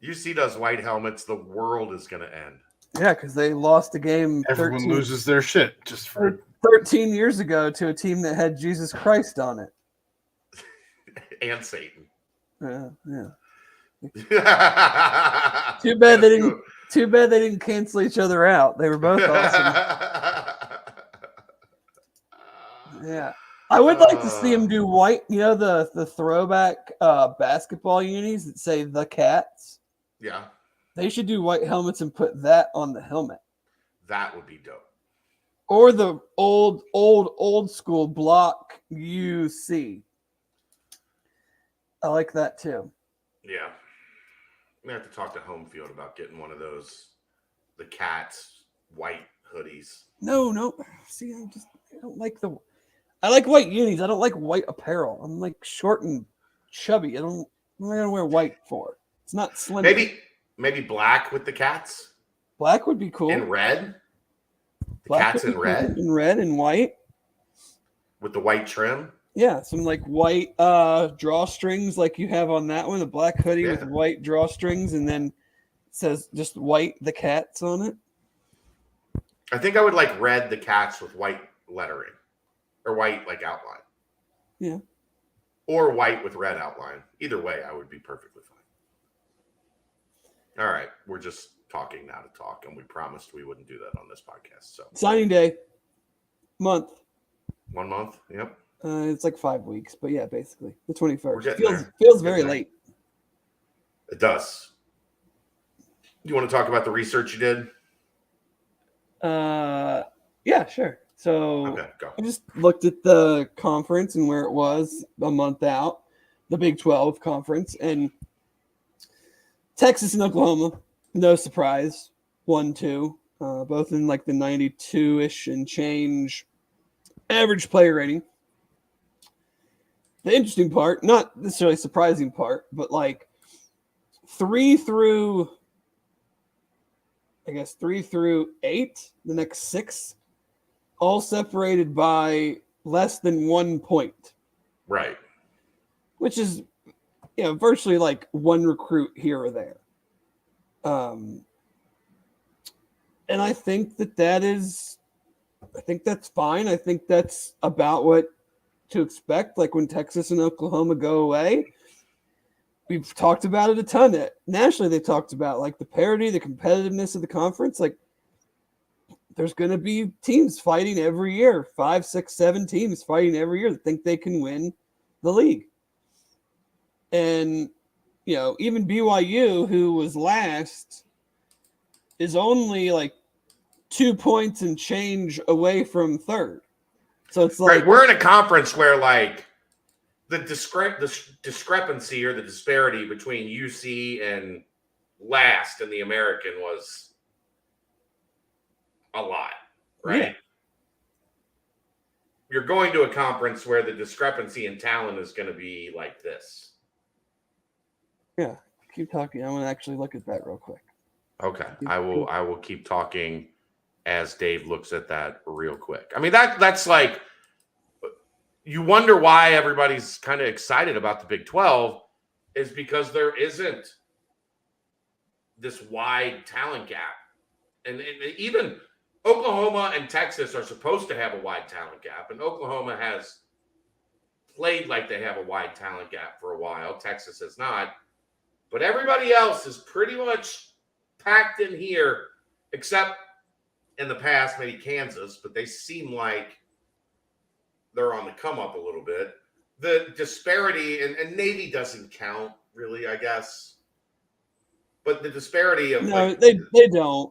UC does white helmets. The world is going to end. Yeah, because they lost a game. Everyone loses their shit just for 13 years ago to a team that had Jesus Christ on it. And Satan. Yeah. Too bad they didn't cancel each other out. They were both awesome. Yeah. I would like to see them do white, the throwback basketball unis that say the Cats. Yeah. They should do white helmets and put that on the helmet. That would be dope. Or the old school block UC. I like that too. Yeah. I'm going to have to talk to Homefield about getting one of those, the Cats white hoodies. No. See, I don't like I like white unis. I don't like white apparel. I'm like short and chubby. What am I going to wear white for? It's not slim. Maybe black with the Cats. Black would be cool. In red. The Cats in red. In red and white. With the white trim. Yeah, some like white drawstrings like you have on that one. A black hoodie with white drawstrings, and then it says just white the Cats on it. I think I would like red the Cats with white lettering. Or white like outline. Yeah. Or white with red outline. Either way, I would be perfectly fine. All right. We're just talking now to talk, and we promised we wouldn't do that on this podcast. So signing day. Month. 1 month. Yep. It's like 5 weeks, but yeah, basically. The 21st. We're Feels very late. It does. You want to talk about the research you did? Yeah, sure. So okay, go. I just looked at the conference and where it was a month out, the Big 12 conference, and Texas and Oklahoma, no surprise, 1-2, both in like the 92-ish and change average player rating. The interesting part, not necessarily surprising part, but like 3 through 8, the next 6, all separated by less than 1 point. Right. Which is, virtually like one recruit here or there. And I think that's fine. I think that's about what to expect. Like when Texas and Oklahoma go away, we've talked about it a ton. Nationally, they talked about like the parity, the competitiveness of the conference. Like there's going to be teams fighting every year, 5, 6, 7 teams fighting every year that think they can win the league. And, even BYU, who was last, is only like 2 points and change away from third. So it's like, right, we're in a conference where like the discrepancy or the disparity between UC and last in the American was a lot, right? Yeah. You're going to a conference where the discrepancy in talent is going to be like this. Yeah, keep talking. I want to actually look at that real quick. Okay, I will keep talking as Dave looks at that real quick. I mean, that's like, you wonder why everybody's kind of excited about the Big 12 is because there isn't this wide talent gap. And even Oklahoma and Texas are supposed to have a wide talent gap, and Oklahoma has played like they have a wide talent gap for a while. Texas has not. But everybody else is pretty much packed in here, except in the past, maybe Kansas, but they seem like they're on the come up a little bit. The disparity, and Navy doesn't count, really, I guess. But the disparity of they don't.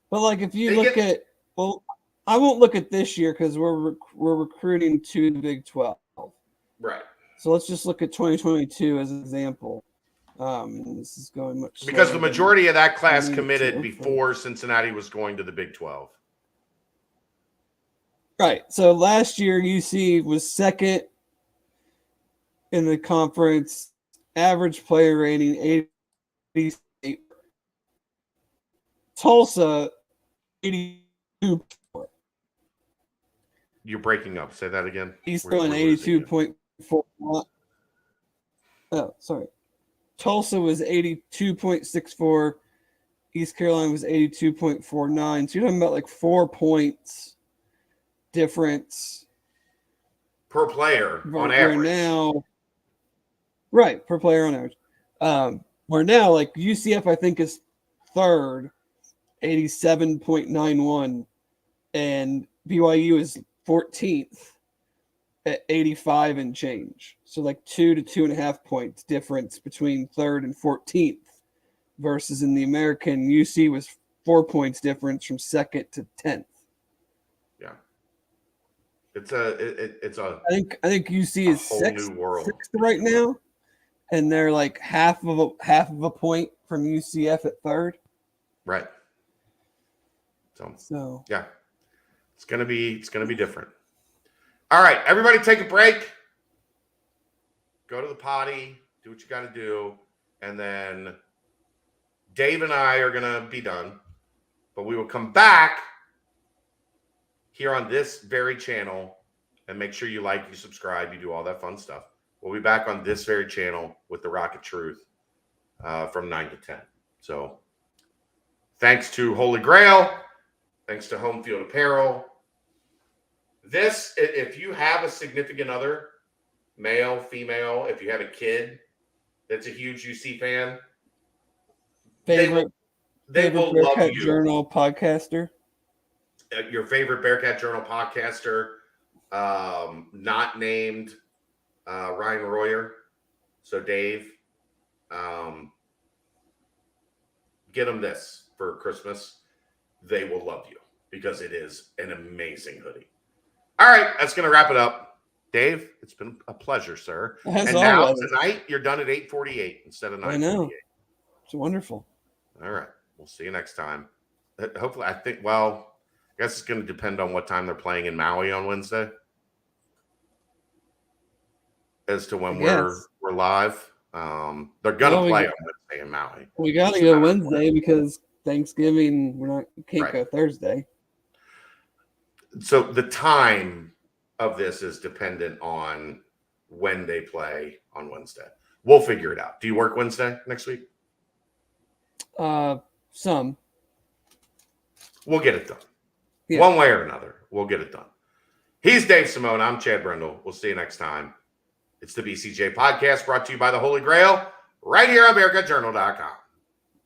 But like if you look at, I won't look at this year because we're recruiting to the Big 12. Right. So let's just look at 2022 as an example. This is going much because the slower majority of that class than committed 2. before Cincinnati was going to the Big 12. Right. So last year, UC was second in the conference, average player rating 88. Tulsa 82. You're breaking up. Say that again. East We're Carolina losing you. 82.4. Oh, sorry. Tulsa was 82.64. East Carolina was 82.49. So you're talking about like 4 points difference Per player on where average. now, right, per player on average. Where now, like UCF, I think is third, 87.91, and BYU is 14th at 85 and change. So like 2 to 2.5 points difference between third and 14th, versus in the American, UC was 4 points difference from second to 10th. Yeah. It's a I think UC is whole new world. sixth right now, and they're like half of a point from UCF at third. right. So Yeah. It's gonna be different. All right, everybody take a break. Go to the potty, do what you gotta do, and then Dave and I are gonna be done. But we will come back here on this very channel, and make sure you like, you subscribe, you do all that fun stuff. We'll be back on this very channel with the Rocket Truth from 9 to 10. So thanks to Holy Grail, thanks to Homefield Apparel. This, if you have a significant other, male, female, if you have a kid that's a huge UC fan, they will love Bearcat you. Journal podcaster. Your favorite Bearcat Journal podcaster, not named Ryan Royer. So Dave, get them this for Christmas. They will love you because it is an amazing hoodie. All right, that's going to wrap it up. Dave, it's been a pleasure, sir. As and now always. tonight, you're done at 8:48 instead of 9:48. I know. It's wonderful. All right. We'll see you next time. Hopefully, I guess it's going to depend on what time they're playing in Maui on Wednesday as to when we're live. They're going to play on Wednesday in Maui. We got to go Wednesday because Thanksgiving, can't go Thursday. So the time of this is dependent on when they play on Wednesday. We'll figure it out. Do you work Wednesday next week? Some. We'll get it done. Yeah. One way or another, we'll get it done. He's Dave Simone. I'm Chad Brendel. We'll see you next time. It's the BCJ podcast brought to you by the Holy Grail right here on BearcatJournal.com.